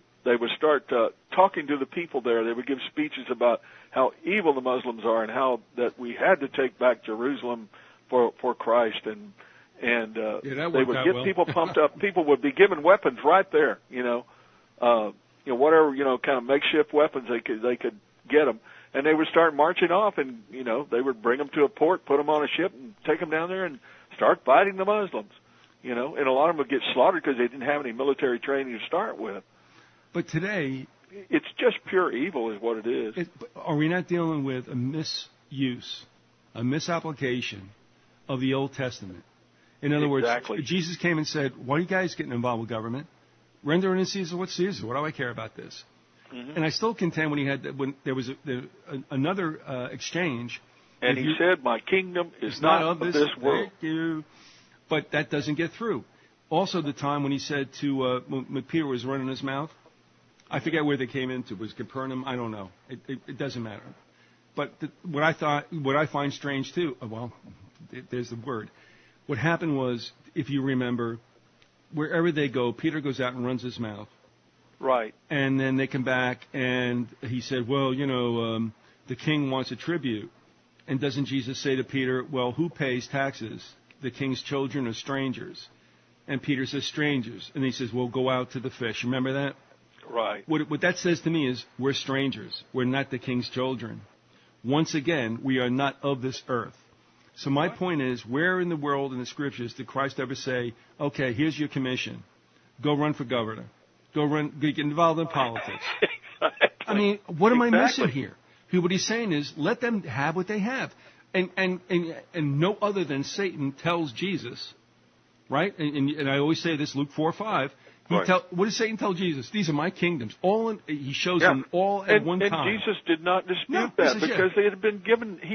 start talking to the people there. They would give speeches about how evil the Muslims are and how that we had to take back Jerusalem for Christ, and they would get people pumped up. People would be given weapons right there, whatever kind of makeshift weapons they could get them, and they would start marching off, and they would bring them to a port, put them on a ship, and take them down there and start fighting the Muslims, and a lot of them would get slaughtered because they didn't have any military training to start with. But today, it's just pure evil is what it is. Are we not dealing with a misuse, a misapplication of the Old Testament? In other words, Jesus came and said, why are you guys getting involved with government? Render unto Caesar what's Caesar. What do I care about this? Mm-hmm. And I still contend when there was another exchange. And he said, my kingdom is not of this world. Thank you. But that doesn't get through. Also, the time when he said to, when Peter was running his mouth, I forget where they came into. Was Capernaum? I don't know. It doesn't matter. But what I find strange too. There's the word. What happened was, if you remember, wherever they go, Peter goes out and runs his mouth. Right. And then they come back, and he said, well, the king wants a tribute. And doesn't Jesus say to Peter, well, who pays taxes? The king's children or strangers? And Peter says, strangers. And he says, well, go out to the fish. Remember that? Right. What that says to me is, we're strangers. We're not the king's children. Once again, we are not of this earth. So my point is, where in the world in the scriptures did Christ ever say, okay, here's your commission. Go run for governor. Go get involved in politics. Exactly. I mean, what am I missing here? What he's saying is, let them have what they have. And no other than Satan tells Jesus, right? And I always say this, Luke 4:5. What does Satan tell Jesus? These are my kingdoms. He shows them all at one time. And Jesus did not dispute that because he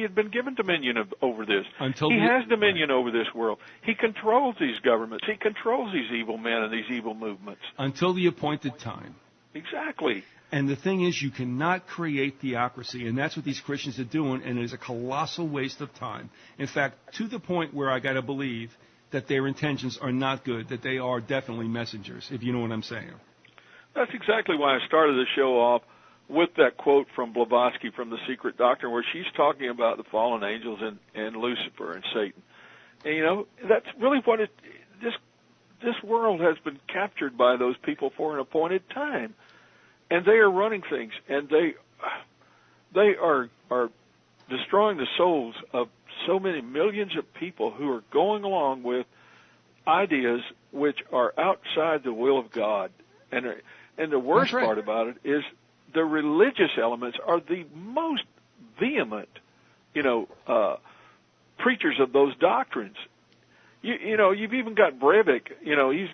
had been given dominion over this. He has dominion over this world. He controls these governments. He controls these evil men and these evil movements. Until the appointed time. Exactly. And the thing is, you cannot create theocracy, and that's what these Christians are doing, and it is a colossal waste of time. In fact, to the point where I got to believe that their intentions are not good, that they are definitely messengers, if you know what I'm saying. That's exactly why I started the show off with that quote from Blavatsky from The Secret Doctrine, where she's talking about the fallen angels and Lucifer and Satan. And, that's really what this this world has been captured by those people for an appointed time, and they are running things, and they are destroying the souls of so many millions of people who are going along with ideas which are outside the will of God. And the worst part about it is the religious elements are the most vehement, preachers of those doctrines. You've even got Breivik.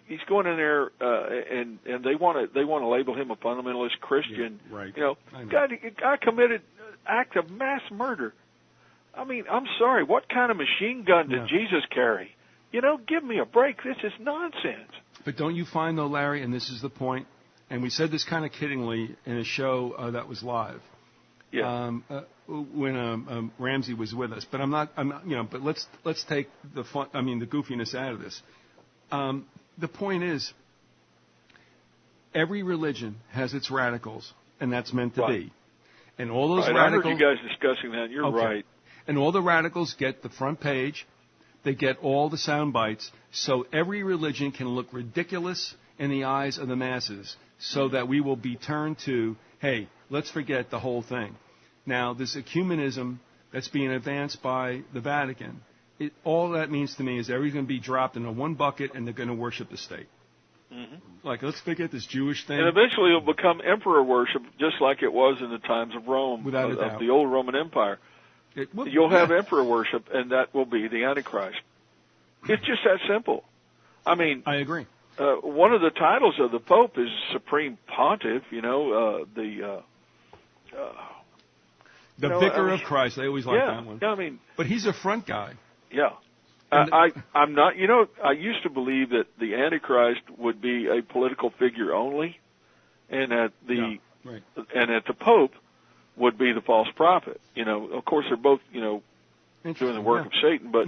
He's going in there, and they want to label him a fundamentalist Christian. Yeah, right. Guy committed act of mass murder. I mean, I'm sorry. What kind of machine gun did Jesus carry? Give me a break. This is nonsense. But don't you find, though, Larry, and this is the point, and we said this kind of kiddingly in a show that was live. Yeah. When Ramsey was with us, but but let's take the fun, the goofiness out of this. The point is, every religion has its radicals, and that's meant to be. And all those radicals. I heard you guys discussing that. You're right. And all the radicals get the front page. They get all the sound bites, so every religion can look ridiculous in the eyes of the masses, so that we will be turned to, hey, let's forget the whole thing. Now, this ecumenism that's being advanced by the Vatican, all that means to me is everything's going to be dropped into one bucket and they're going to worship the state. Mm-hmm. Like, let's forget this Jewish thing. And eventually it'll become emperor worship, just like it was in the times of Rome, without a doubt, of the old Roman Empire. You'll have emperor worship, and that will be the Antichrist. It's just that simple. I mean, I agree. One of the titles of the Pope is Supreme Pontiff. The Vicar of Christ. They always like that one. Yeah, but he's a front guy. Yeah. I'm not. I used to believe that the Antichrist would be a political figure only, and that the Pope would be the false prophet. Of course, they're both doing the work of Satan. But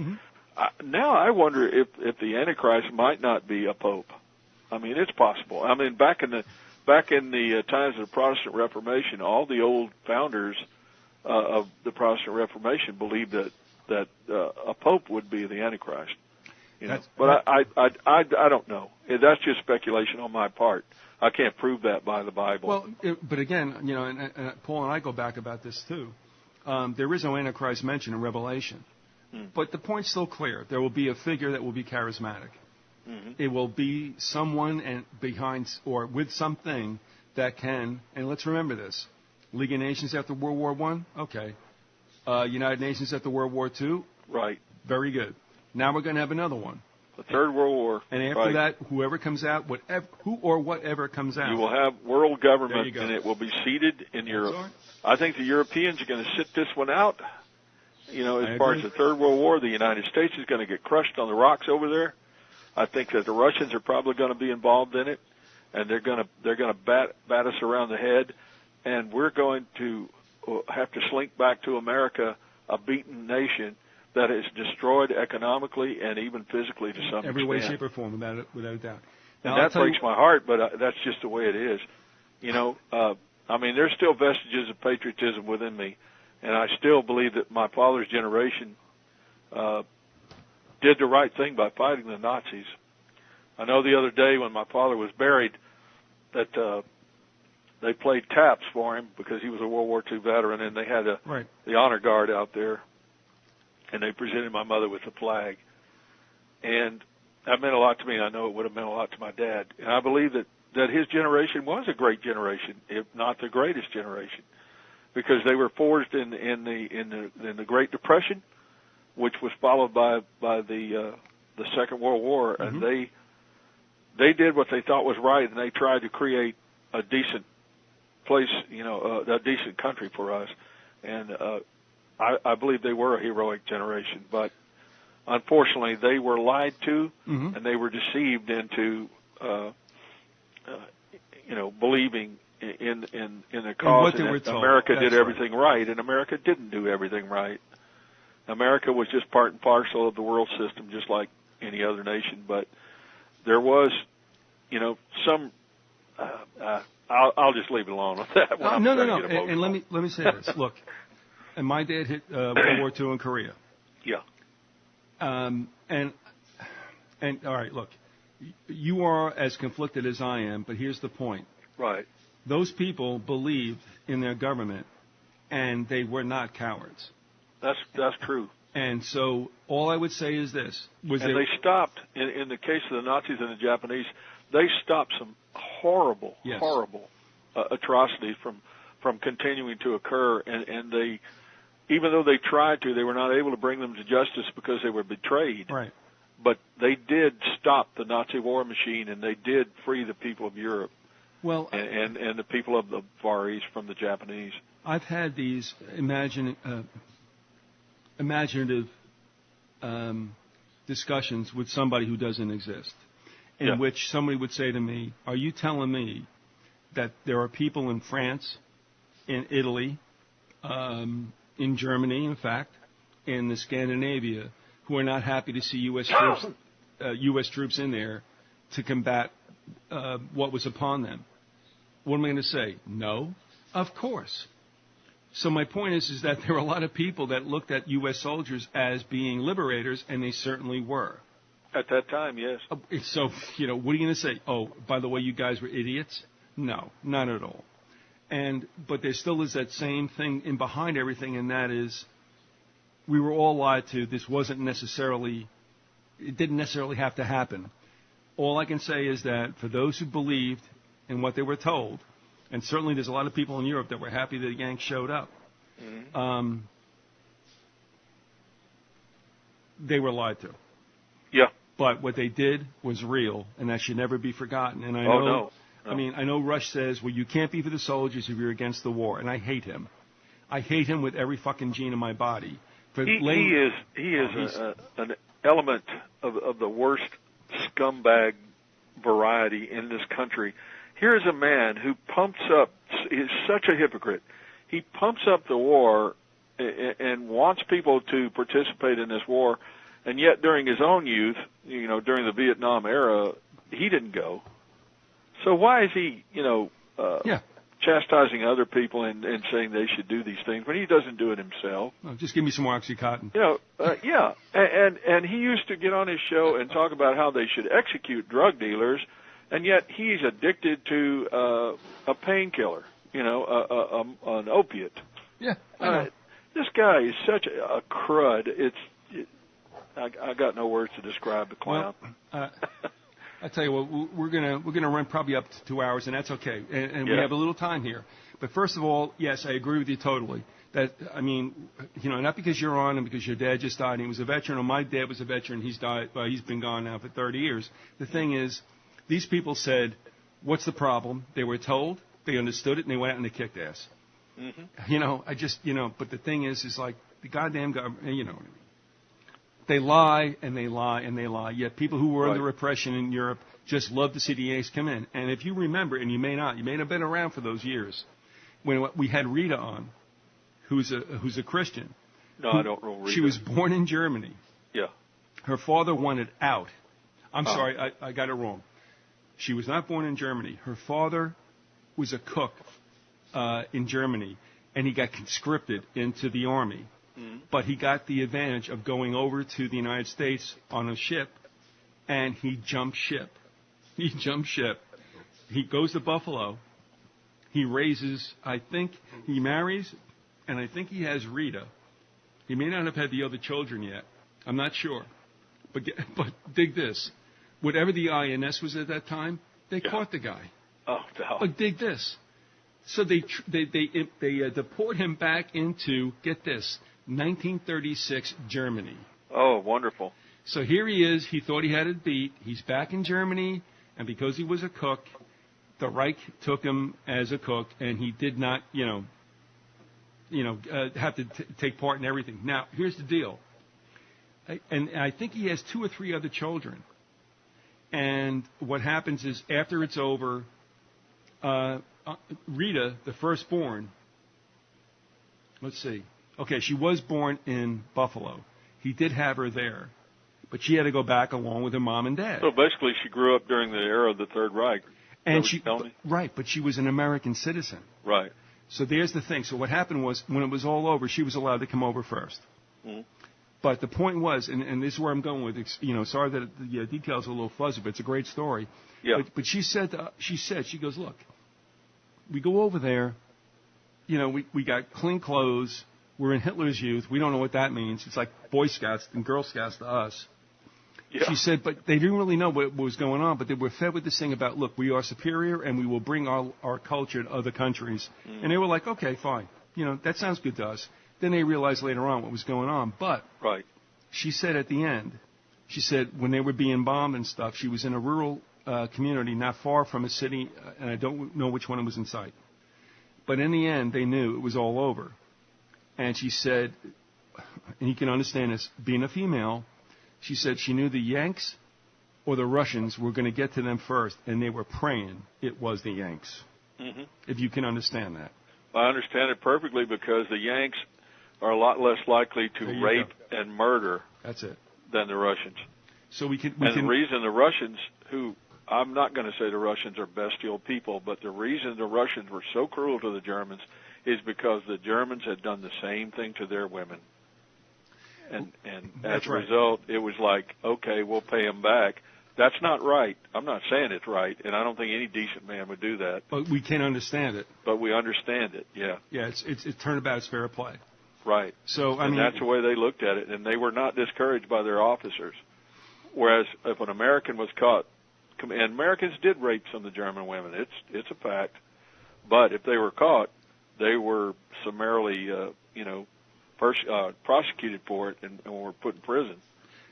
now I wonder if the Antichrist might not be a pope. I mean, it's possible. I mean, back in the times of the Protestant Reformation, all the old founders of the Protestant Reformation believed that a pope would be the Antichrist. But I don't know. That's just speculation on my part. I can't prove that by the Bible. Well, but again, and Paul and I go back about this too. There is no Antichrist mentioned in Revelation. But the point's still clear. There will be a figure that will be charismatic. Mm-hmm. It will be someone behind or with something that can, and let's remember this, League of Nations after World War I? Okay. United Nations after World War II? Right. Very good. Now we're going to have another one. The Third World War. And after that, whoever comes out, whatever comes out. You will have world government, and it will be seated in Europe. I think the Europeans are going to sit this one out. As far as the Third World War, the United States is going to get crushed on the rocks over there. I think that the Russians are probably going to be involved in it, and they're going to bat us around the head, and we're going to have to slink back to America, a beaten nation that is destroyed economically and even physically to some extent. Every way, shape, or form, without a doubt. Now, and that breaks my heart, but that's just the way it is. There's still vestiges of patriotism within me, and I still believe that my father's generation did the right thing by fighting the Nazis. I know the other day when my father was buried that they played taps for him because he was a World War II veteran, and they had the honor guard out there, and they presented my mother with the flag. And that meant a lot to me, and I know it would have meant a lot to my dad. And I believe that his generation was a great generation, if not the greatest generation, because they were forged in the Great Depression, which was followed by the Second World War, and they did what they thought was right, and they tried to create a decent place, a decent country for us. And I believe they were a heroic generation, but unfortunately they were lied to, and they were deceived into believing in the cause, and that America did everything right, and America didn't do everything right. America was just part and parcel of the world system, just like any other nation. But there was, some. I'll just leave it alone with that. No. And let me say this. Look, and my dad hit World War II in Korea. Yeah. And all right, look, you are as conflicted as I am, but here's the point. Right. Those people believed in their government, and they were not cowards. That's true. And so all I would say is this. They stopped, in the case of the Nazis and the Japanese, they stopped some horrible atrocities from continuing to occur, and they, even though they tried to, they were not able to bring them to justice because they were betrayed. Right. But they did stop the Nazi war machine, and they did free the people of Europe. Well, and the people of the Far East from the Japanese. I've had these imaginative discussions with somebody who doesn't exist, in which somebody would say to me, "Are you telling me that there are people in France, in Italy, in Germany, in fact, in the Scandinavia, who are not happy to see U.S. troops in there to combat what was upon them?" What am I going to say? No, of course. So my point is that there are a lot of people that looked at U.S. soldiers as being liberators, and they certainly were. At that time, yes. So, what are you going to say? Oh, by the way, you guys were idiots? No, not at all. But there still is that same thing in behind everything, and that is we were all lied to. It didn't necessarily have to happen. All I can say is that for those who believed in what they were told, and certainly there's a lot of people in Europe that were happy that the Yanks showed up, they were lied to. Yeah. But what they did was real, and that should never be forgotten. And I know, no. I mean, I know Rush says, well, you can't be for the soldiers if you're against the war, and I hate him. I hate him with every fucking gene in my body. He is an element of the worst scumbag variety in this country. Here's a man who pumps up, is such a hypocrite. He pumps up the war and wants people to participate in this war, and yet during his own youth, during the Vietnam era, he didn't go. So why is he, chastising other people and saying they should do these things when he doesn't do it himself? Oh, just give me some more OxyContin. Yeah. And he used to get on his show and talk about how they should execute drug dealers, and yet he's addicted to a painkiller, an opiate. Yeah. This guy is such a crud. I got no words to describe the clown. Well, I tell you what, we're gonna run probably up to 2 hours, and that's okay. And we have a little time here. But first of all, yes, I agree with you totally. That not because you're on and because your dad just died and he was a veteran, or my dad was a veteran, he's died. He's been gone now for 30 years. The thing is, these people said, "What's the problem?" They were told, they understood it, and they went out and they kicked ass. Mm-hmm. But the thing is like the goddamn government, they lie and they lie and they lie. Yet people who were under repression in Europe just love to see the Yanks come in. And if you remember, and you may not have been around for those years, when we had Rita on, who's a Christian. No, I don't know Rita. She was born in Germany. Yeah. Her father wanted out. I'm sorry, I got it wrong. She was not born in Germany. Her father was a cook in Germany, and he got conscripted into the army. Mm-hmm. But he got the advantage of going over to the United States on a ship, and he jumped ship. He goes to Buffalo. He raises, he marries, and I think he has Rita. He may not have had the other children yet. I'm not sure. But dig this. Whatever the INS was at that time, they caught the guy. Oh, no. But dig this. So they deport him back into, get this, 1936 Germany. Oh, wonderful. So here he is. He thought he had it beat. He's back in Germany, and because he was a cook, the Reich took him as a cook, and he did not, have to take part in everything. Now, here's the deal. And I think he has 2 or 3 other children. And what happens is, after it's over, Rita, the firstborn, let's see. Okay, she was born in Buffalo. He did have her there, but she had to go back along with her mom and dad. So basically, she grew up during the era of the Third Reich. And but she was an American citizen. Right. So there's the thing. So what happened was, when it was all over, she was allowed to come over first. Mm-hmm. But the point was, and this is where I'm going with, sorry that the details are a little fuzzy, but it's a great story. Yeah. But she goes, look, we go over there, we got clean clothes, we're in Hitler's Youth, we don't know what that means. It's like Boy Scouts and Girl Scouts to us. Yeah. She said, but they didn't really know what was going on, but they were fed with this thing about, look, we are superior and we will bring our culture to other countries. Mm. And they were like, okay, fine. That sounds good to us. Then they realized later on what was going on. But right. She said at the end, when they were being bombed and stuff, she was in a rural community not far from a city, and I don't know which one was in sight. But in the end, they knew it was all over. And she said, and you can understand this, being a female, she said she knew the Yanks or the Russians were going to get to them first, and they were praying it was the Yanks. Mm-hmm. If you can understand that. I understand it perfectly because the Yanks are a lot less likely to rape and murder than the Russians. So the reason the Russians, who I'm not going to say the Russians are bestial people, but the reason the Russians were so cruel to the Germans is because the Germans had done the same thing to their women. And as a result, it was like, okay, we'll pay them back. That's not right. I'm not saying it's right, and I don't think any decent man would do that. But we can understand it. But we understand it, yeah. Yeah, it's turnabout is fair play. Right. So that's the way they looked at it, and they were not discouraged by their officers. Whereas if an American was caught, and Americans did rape some of the German women, it's a fact. But if they were caught, they were summarily, prosecuted for it and were put in prison.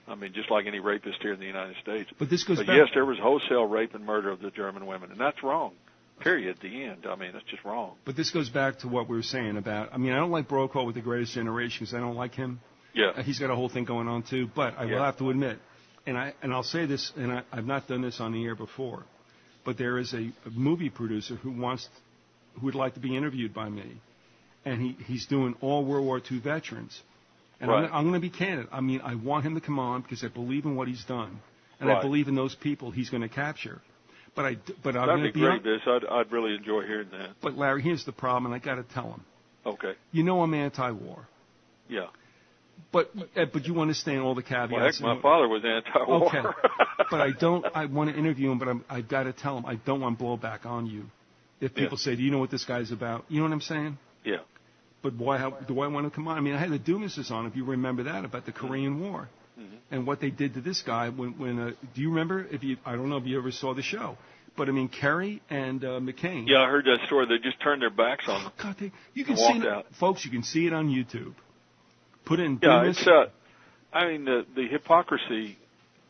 I mean, just like any rapist here in the United States. But this goes back. Yes, there was wholesale rape and murder of the German women, and that's wrong. Period. The end. I mean, that's just wrong. But this goes back to what we were saying about. I mean, I don't like Brokaw with The Greatest Generation because I don't like him. Yeah. He's got a whole thing going on too. But I will have to admit, and I'll say this, and I've not done this on the air before, but there is a movie producer who would like to be interviewed by me, and he's doing all World War II veterans. And I'm going to be candid. I mean, I want him to come on because I believe in what he's done, and I believe in those people he's going to capture. But that'd be great, Biz. I'd really enjoy hearing that. But Larry, here's the problem, and I got to tell him. Okay. I'm anti-war. Yeah. But you understand all the caveats. Well, heck, my father was anti-war. Okay. But I want to interview him, but I've got to tell him I don't want blowback on you. If people say, do you know what this guy's about? You know what I'm saying? Yeah. But why? Do I want to come on? I mean, I had the Doomises on, if you remember that, about the Korean War. Mm-hmm. And what they did to this guy when do you remember? I don't know if you ever saw the show, but I mean Kerry and McCain. Yeah, I heard that story. They just turned their backs on them. God, you can see it, folks. You can see it on YouTube. Put in. Yeah, it's I mean the hypocrisy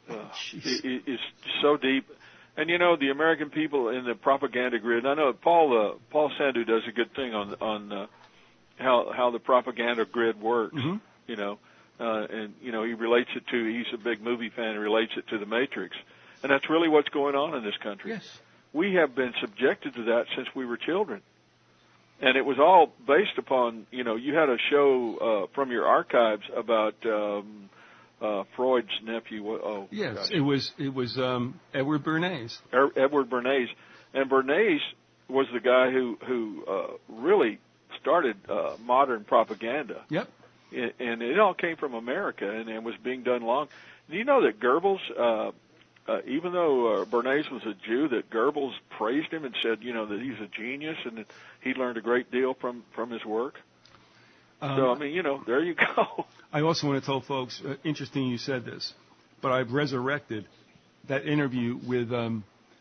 is so deep, and the American people in the propaganda grid. I know Paul Sandu does a good thing on how the propaganda grid works. Mm-hmm. And he relates it to. He's a big movie fan and relates it to the Matrix, and that's really what's going on in this country. Yes, we have been subjected to that since we were children, and it was all based upon. You had a show from your archives about Freud's nephew. Yes, gosh. it was Edward Bernays. Edward Bernays, and Bernays was the guy who really started modern propaganda. Yep. And it all came from America and was being done long. Do you know that Goebbels, even though Bernays was a Jew, that Goebbels praised him and said, that he's a genius and that he learned a great deal from his work? So, I mean, there you go. I also want to tell folks, interesting you said this, but I've resurrected that interview with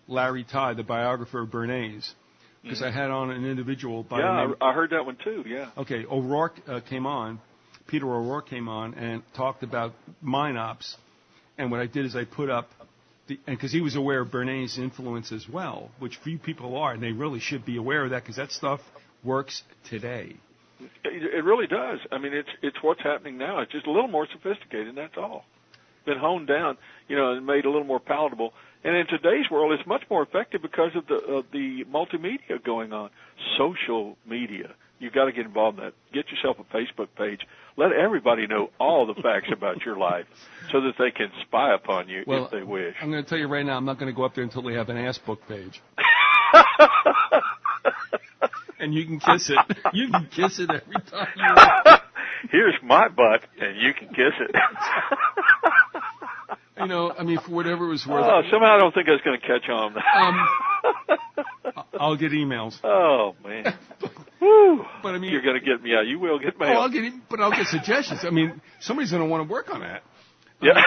Larry Tye, the biographer of Bernays, because I had on an individual by the name... I heard that one too, yeah. Okay, Peter O'Rourke came on and talked about mine ops, and what I did is I put up, because he was aware of Bernays' influence as well, which few people are, and they really should be aware of that, because that stuff works today. It really does. I mean, it's what's happening now. It's just a little more sophisticated, and that's all. Been honed down, and made a little more palatable. And in today's world, it's much more effective because of the multimedia going on. Social media. You've got to get involved in that. Get yourself a Facebook page. Let everybody know all the facts about your life so that they can spy upon you if they wish. I'm going to tell you right now, I'm not going to go up there until they have an ass book page. And you can kiss it. You can kiss it every time you want. Here's my butt, and you can kiss it. You know, I mean, for whatever it was worth. Oh, somehow I don't think that's going to catch on. I'll get emails. Oh, man. Woo. But I mean, you're going to get me out. You will get mail. Oh, I'll get suggestions. I mean, somebody's going to want to work on that. Yeah.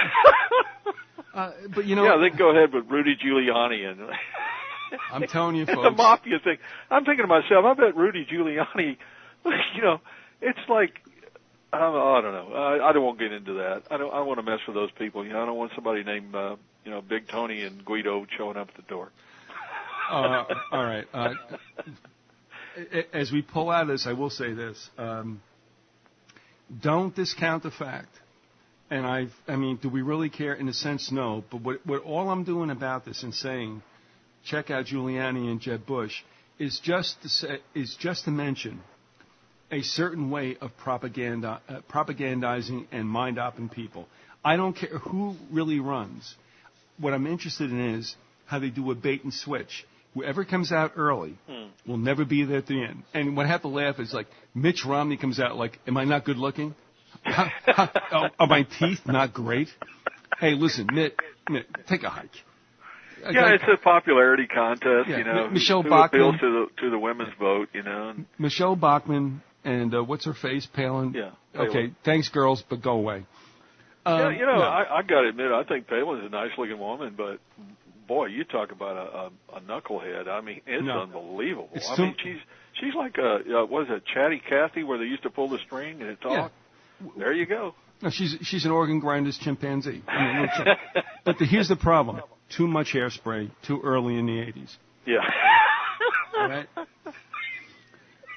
But you know. Yeah, they can go ahead with Rudy Giuliani and. I'm telling you, folks. The mafia thing. I'm thinking to myself, I bet Rudy Giuliani, you know, it's like, I don't know. I don't want to get into that. I don't want to mess with those people. You know, I don't want somebody named, Big Tony and Guido showing up at the door. All right. As we pull out of this, I will say this. Don't discount the fact. And I mean, do we really care? In a sense, no. But what all I'm doing about this and saying, check out Giuliani and Jeb Bush, is just to mention a certain way of propagandizing and mind-opping people. I don't care who really runs. What I'm interested in is how they do a bait and switch. Whoever comes out early will never be there at the end. And what I have to laugh is like Mitch Romney comes out like, am I not good looking? Are my teeth not great? Hey, listen, Mitt, take a hike. Yeah, it's a popularity contest, yeah, you know. Michelle who Bachmann appeals to the women's vote, you know. Michelle Bachmann and what's her face, Palin. Yeah. Palin. Okay, thanks, girls, but go away. Yeah, you know, no. I got to admit, I think Palin's a nice-looking woman, but boy, you talk about a knucklehead. I mean, it's unbelievable. Mean, she's like what is it, Chatty Cathy, where they used to pull the string and it talked. Yeah. There you go. No, she's an organ grinder's chimpanzee. I mean, but here's the problem: too much hairspray, too early in the '80s. Yeah. All right.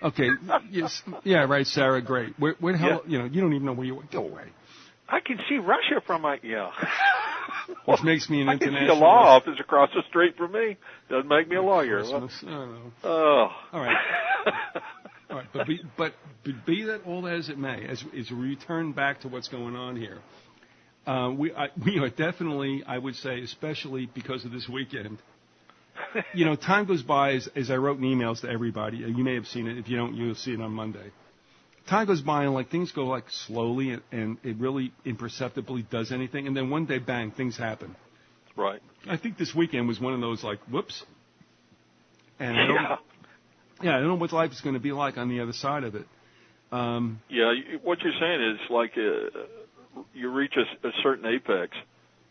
Okay. Yes. Yeah. Right, Sarah. Great. Where the hell? Yeah. You don't even know where you go away. I can see Russia from my Which makes me an international. I can see the law office across the street from me. Doesn't make me a lawyer. Christmas. I don't know. Oh. All right. All right, but be that all as it may, as we return back to what's going on here, we are definitely, I would say, especially because of this weekend. You know, time goes by as I wrote in emails to everybody. You may have seen it. If you don't, you'll see it on Monday. Time goes by and like things go like slowly and it really imperceptibly does anything, and then one day, bang, things happen. Right. I think this weekend was one of those like whoops. And I don't know what life is going to be like on the other side of it. What you're saying is like you reach a certain apex,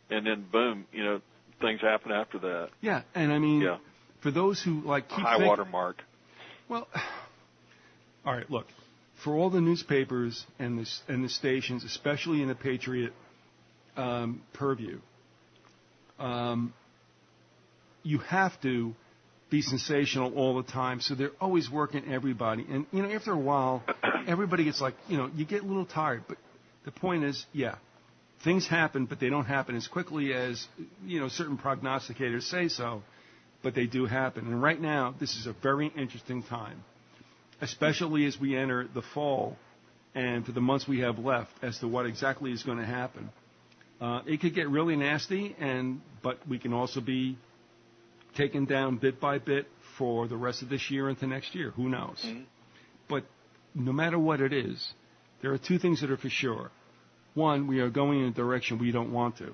and then boom, you know, things happen after that. Yeah, and I mean, for those who like keep high water mark. Well, all right, look, for all the newspapers and the stations, especially in the Patriot purview, you have to be sensational all the time, so they're always working everybody. And, you know, after a while, everybody gets like, you know, you get a little tired. But the point is, things happen, but they don't happen as quickly as, you know, certain prognosticators say so, but they do happen. And right now, this is a very interesting time, especially as we enter the fall and for the months we have left as to what exactly is going to happen. It could get really nasty, but we can also be taken down bit by bit for the rest of this year into next year. Who knows? Mm-hmm. But no matter what it is, there are two things that are for sure. One, we are going in a direction we don't want to.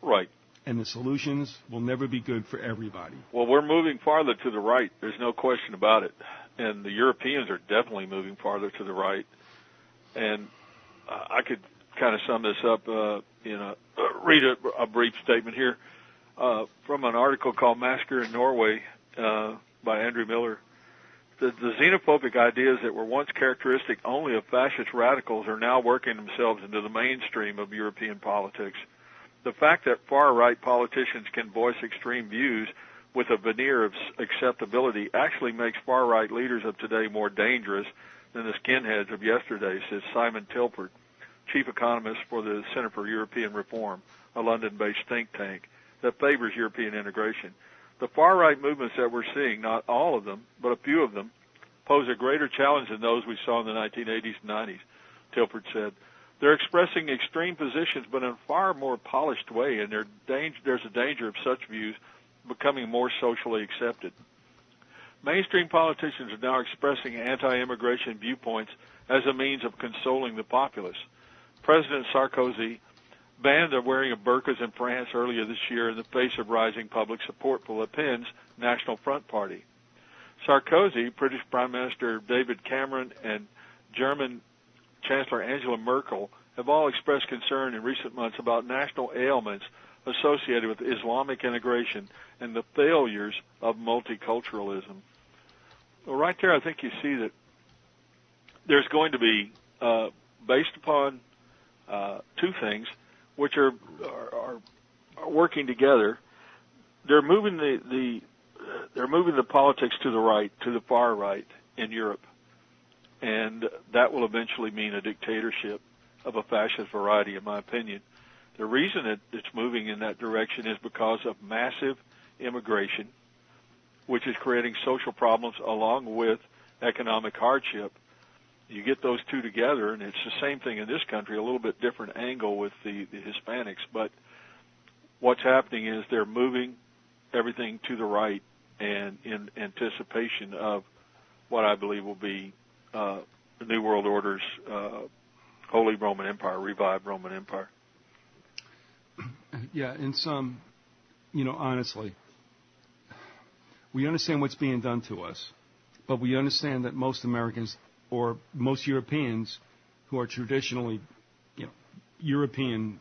Right. And the solutions will never be good for everybody. Well, we're moving farther to the right. There's no question about it. And the Europeans are definitely moving farther to the right. And I could kind of sum this up, read a brief statement here. From an article called Massacre in Norway by Andrew Miller. The xenophobic ideas that were once characteristic only of fascist radicals are now working themselves into the mainstream of European politics. The fact that far-right politicians can voice extreme views with a veneer of acceptability actually makes far-right leaders of today more dangerous than the skinheads of yesterday, says Simon Tilford, chief economist for the Center for European Reform, a London-based think tank that favors European integration. The far-right movements that we're seeing, not all of them, but a few of them, pose a greater challenge than those we saw in the 1980s and 90s, Tilford said. They're expressing extreme positions, but in a far more polished way, and there's a danger of such views becoming more socially accepted. Mainstream politicians are now expressing anti-immigration viewpoints as a means of consoling the populace. President Sarkozy banned the wearing of burqas in France earlier this year in the face of rising public support for Le Pen's National Front Party. Sarkozy, British Prime Minister David Cameron, and German Chancellor Angela Merkel have all expressed concern in recent months about national ailments associated with Islamic integration and the failures of multiculturalism. Well, right there, I think you see that there's going to be, based upon two things, which are working together. They're moving the politics to the right, to the far right in Europe, and that will eventually mean a dictatorship of a fascist variety, in my opinion. The reason it's moving in that direction is because of massive immigration, which is creating social problems along with economic hardship. You get those two together, and it's the same thing in this country, a little bit different angle with the Hispanics. But what's happening is they're moving everything to the right, and in anticipation of what I believe will be the New World Order's Holy Roman Empire, revived Roman Empire. Yeah, in some, honestly, we understand what's being done to us, but we understand that most Americans or most Europeans who are traditionally, European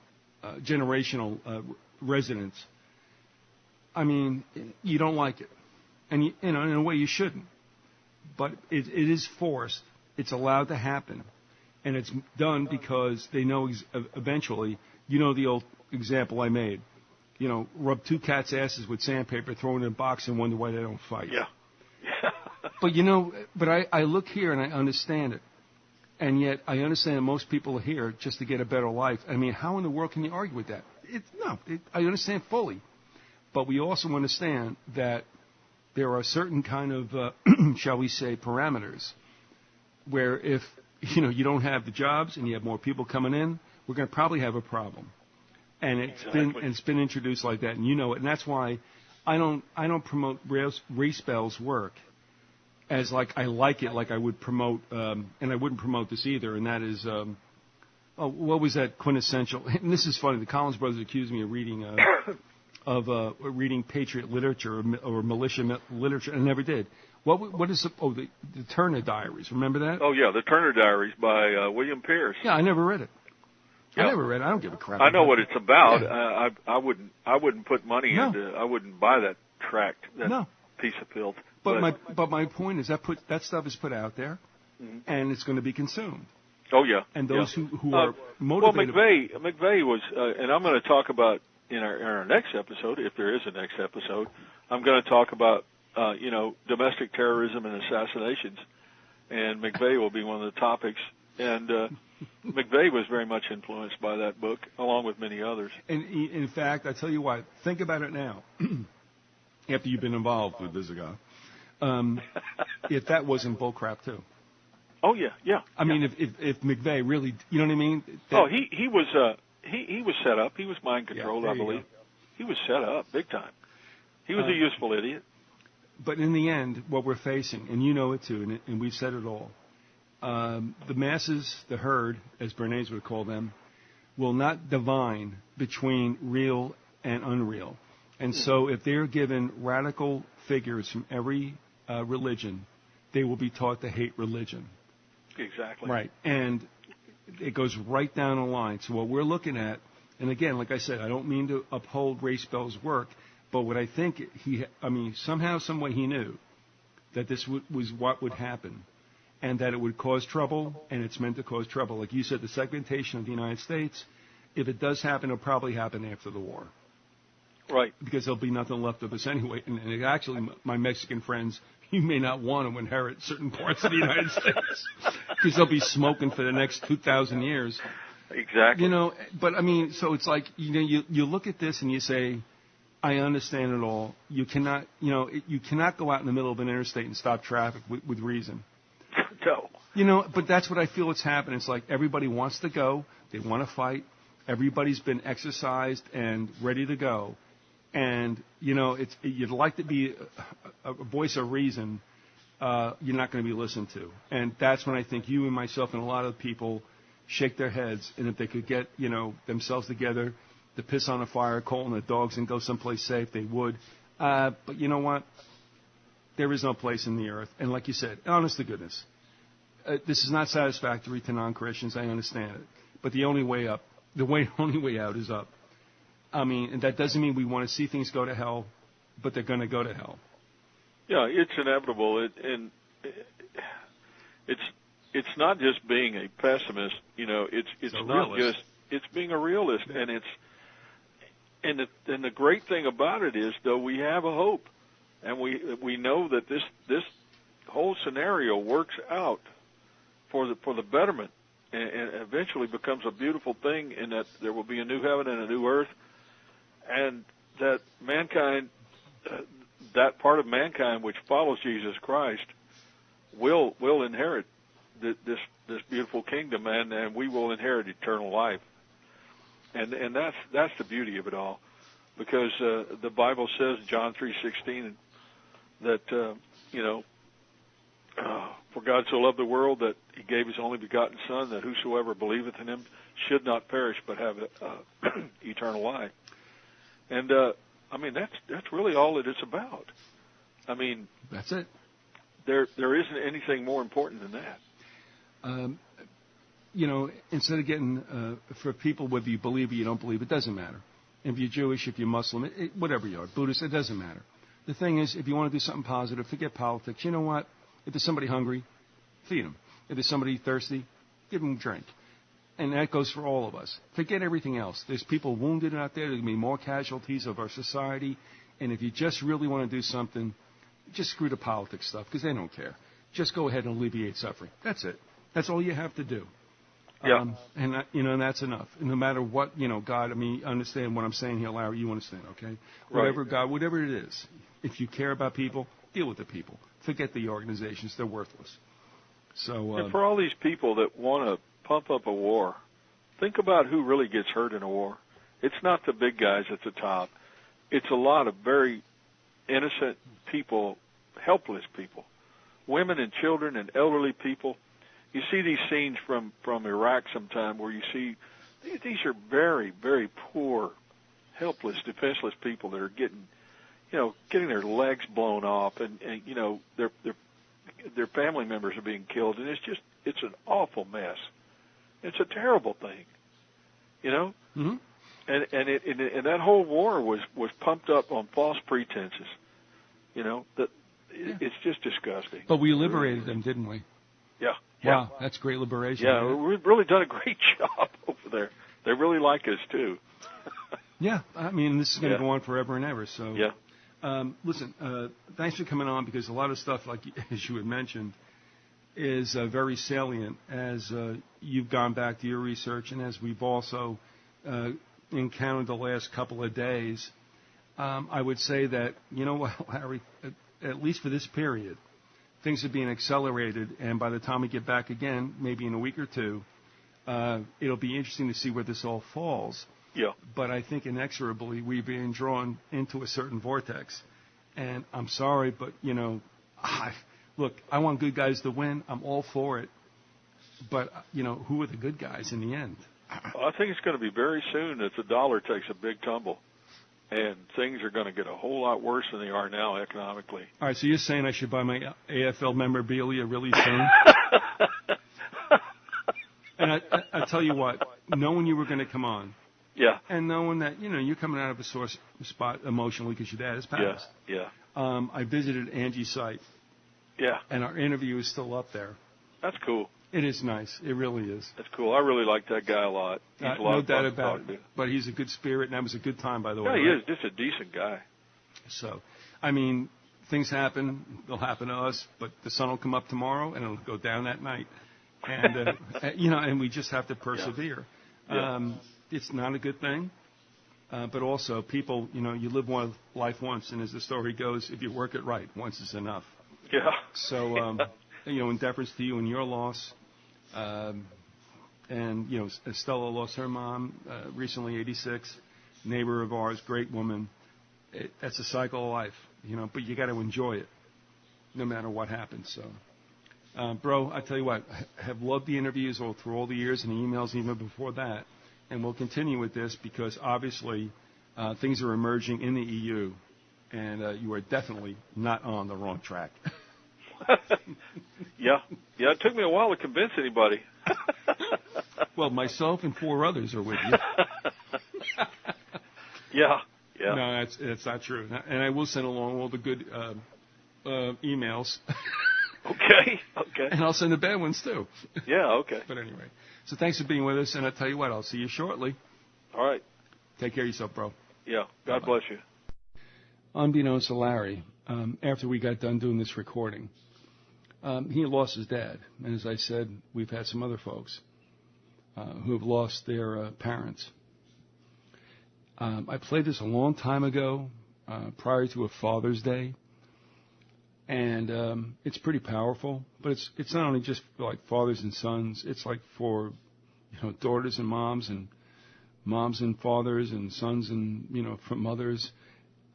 generational residents, I mean, you don't like it. And, in a way you shouldn't. But it is forced. It's allowed to happen. And it's done because they know eventually, the old example I made, rub two cats' asses with sandpaper, throw it in a box, and wonder why they don't fight. Yeah. But I look here and I understand it. And yet I understand that most people are here just to get a better life. I mean, how in the world can you argue with that? I understand fully. But we also understand that there are certain kind of, shall we say, parameters where if, you don't have the jobs and you have more people coming in, we're going to probably have a problem. And it's been introduced like that, and you know it. And that's why I don't promote Ray Spell's work as like I like it, like I would promote, and I wouldn't promote this either. And that is, what was that quintessential? And this is funny. The Collins brothers accused me of reading reading patriot literature or militia literature, and I never did. What is the Turner Diaries? Remember that? Oh yeah, the Turner Diaries by William Pierce. Yeah, I never read it. Yeah. I never read it. I don't give a crap. I know what it's about. Yeah. I wouldn't put money into. I wouldn't buy that tract. That piece of filth. But my point is that stuff is put out there, mm-hmm. and it's going to be consumed. Oh yeah. And those who are motivated. Well, McVeigh was, and I'm going to talk about in our next episode, if there is a next episode, I'm going to talk about domestic terrorism and assassinations, and McVeigh will be one of the topics. And McVeigh was very much influenced by that book, along with many others. And in fact, I tell you what, think about it now. After you've been involved with Visigoth, if that wasn't bullcrap too. Oh yeah. I mean, if McVeigh really, you know what I mean? He was set up. He was mind controlled, I believe. He was set up big time. He was a useful idiot. But in the end, what we're facing, and you know it too, and we've said it all, the masses, the herd, as Bernays would call them, will not divine between real and unreal. And so if they're given radical figures from every religion, they will be taught to hate religion. Exactly. Right. And it goes right down the line. So what we're looking at, and again, like I said, I don't mean to uphold Ray Spell's work, but what I think somehow, some way he knew that this was what would happen, and that it would cause trouble, and it's meant to cause trouble. Like you said, the segmentation of the United States, if it does happen, it'll probably happen after the war. Right. Because there'll be nothing left of us anyway. And actually, my Mexican friends, you may not want to inherit certain parts of the United States because they'll be smoking for the next 2,000 years. Exactly. But I mean, so it's like, you look at this and you say, I understand it all. You cannot go out in the middle of an interstate and stop traffic with reason. No. But that's what I feel it's happening. It's like everybody wants to go. They want to fight. Everybody's been exercised and ready to go. And, you'd like to be a voice of reason, you're not going to be listened to. And that's when I think you and myself and a lot of people shake their heads. And if they could get, themselves together to piss on a fire, call in the dogs, and go someplace safe, they would. But you know what? There is no place in the earth. And like you said, honest to goodness, this is not satisfactory to non-Christians. I understand it. But the only way up, only way out is up. I mean, and that doesn't mean we want to see things go to hell, but they're going to go to hell. Yeah, it's inevitable. It's not just being a pessimist. It's not just, it's being a realist. Yeah. And the great thing about it is, though, we have a hope, and we know that this whole scenario works out for the betterment, and eventually becomes a beautiful thing, in that there will be a new heaven and a new earth, and that mankind, that part of mankind which follows Jesus Christ, will inherit this beautiful kingdom, and we will inherit eternal life. And that's the beauty of it all, because the Bible says, John 3:16, that for God so loved the world that He gave His only begotten Son, that whosoever believeth in Him should not perish but have eternal life. And that's really all that it's about. I mean, that's it. There isn't anything more important than that. Instead of getting for people, whether you believe or you don't believe, it doesn't matter. If you're Jewish, if you're Muslim, whatever you are, Buddhist, it doesn't matter. The thing is, if you want to do something positive, forget politics. You know what? If there's somebody hungry, feed them. If there's somebody thirsty, give them a drink. And that goes for all of us. Forget everything else. There's people wounded out there. There's going to be more casualties of our society. And if you just really want to do something, just screw the politics stuff, because they don't care. Just go ahead and alleviate suffering. That's it. That's all you have to do. Yeah. And that's enough. And no matter what, God, understand what I'm saying here, Larry, you understand, okay? Whatever, right. God, whatever it is, if you care about people, deal with the people. Forget the organizations. They're worthless. So, and for all these people that want to pump up a war, think about who really gets hurt in a war. It's not the big guys at the top. It's a lot of very innocent people, helpless people, women and children and elderly people. You see these scenes from Iraq sometime where you see these are very, very poor, helpless, defenseless people that are getting their legs blown off, and their family members are being killed, and it's an awful mess. It's a terrible thing, Mm-hmm. And that whole war was pumped up on false pretenses, it's just disgusting. But we liberated them, didn't we? Yeah. Wow, that's great liberation. Yeah, we've really done a great job over there. They really like us, too. Yeah, this is going to go on forever and ever. So, yeah. Listen, thanks for coming on, because a lot of stuff, like as you had mentioned, is very salient as you've gone back to your research, and as we've also encountered the last couple of days. I would say that, Larry, at least for this period, things are being accelerated, and by the time we get back again, maybe in a week or two, it'll be interesting to see where this all falls. Yeah. But I think inexorably we're being drawn into a certain vortex. And I'm sorry, but, look, I want good guys to win. I'm all for it. But, who are the good guys in the end? I think it's going to be very soon that the dollar takes a big tumble. And things are going to get a whole lot worse than they are now economically. All right, so you're saying I should buy my AFL memorabilia really soon? And I tell you what, knowing you were going to come on, yeah, and knowing that, you're coming out of a sore spot emotionally because your dad has passed. Yeah. I visited Angie's site. Yeah. And our interview is still up there. That's cool. It is nice. It really is. That's cool. I really like that guy a lot. He's a lot no of fun doubt to about talk it. to. But he's a good spirit, and that was a good time, by the way. Yeah, he right? is. Just a decent guy. So, things happen. They'll happen to us, but the sun will come up tomorrow, and it'll go down that night. And, and we just have to persevere. Yeah. It's not a good thing. But also, people, you live one life once, and as the story goes, if you work it right, once is enough. Yeah. So, in deference to you and your loss, and, Stella lost her mom recently, 86, neighbor of ours, great woman. that's a cycle of life, but you got to enjoy it no matter what happens. So, bro, I tell you what, I have loved the interviews all through all the years and the emails even before that. And we'll continue with this because obviously things are emerging in the EU, and you are definitely not on the wrong track. Yeah. It took me a while to convince anybody. Well, myself and 4 others are with you. Yeah. No, that's not true. And I will send along all the good emails. Okay. And I'll send the bad ones too. Yeah, okay. But anyway, so thanks for being with us, and I'll tell you what, I'll see you shortly. All right. Take care of yourself, bro. Yeah, God Bye-bye. bless you. Unbeknownst to Larry, after we got done doing this recording, he lost his dad. And as I said, we've had some other folks who have lost their parents. I played this a long time ago, prior to a Father's Day. And it's pretty powerful, but it's not only just for like fathers and sons. It's like for daughters and moms and fathers and sons and from mothers.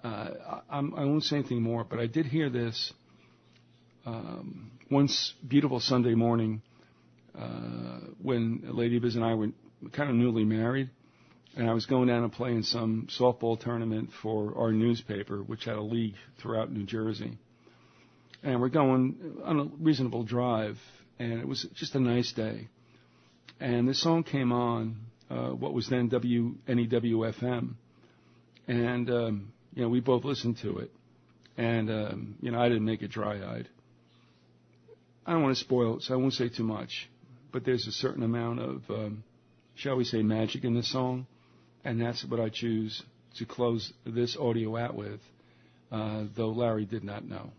I won't say anything more, but I did hear this one beautiful Sunday morning when Lady Biz and I were kind of newly married, and I was going down and playing some softball tournament for our newspaper, which had a league throughout New Jersey. And we're going on a reasonable drive, and it was just a nice day. And this song came on, what was then WNEW-FM, and we both listened to it. And I didn't make it dry-eyed. I don't want to spoil it, so I won't say too much. But there's a certain amount of, shall we say, magic in this song, and that's what I choose to close this audio out with, though Larry did not know.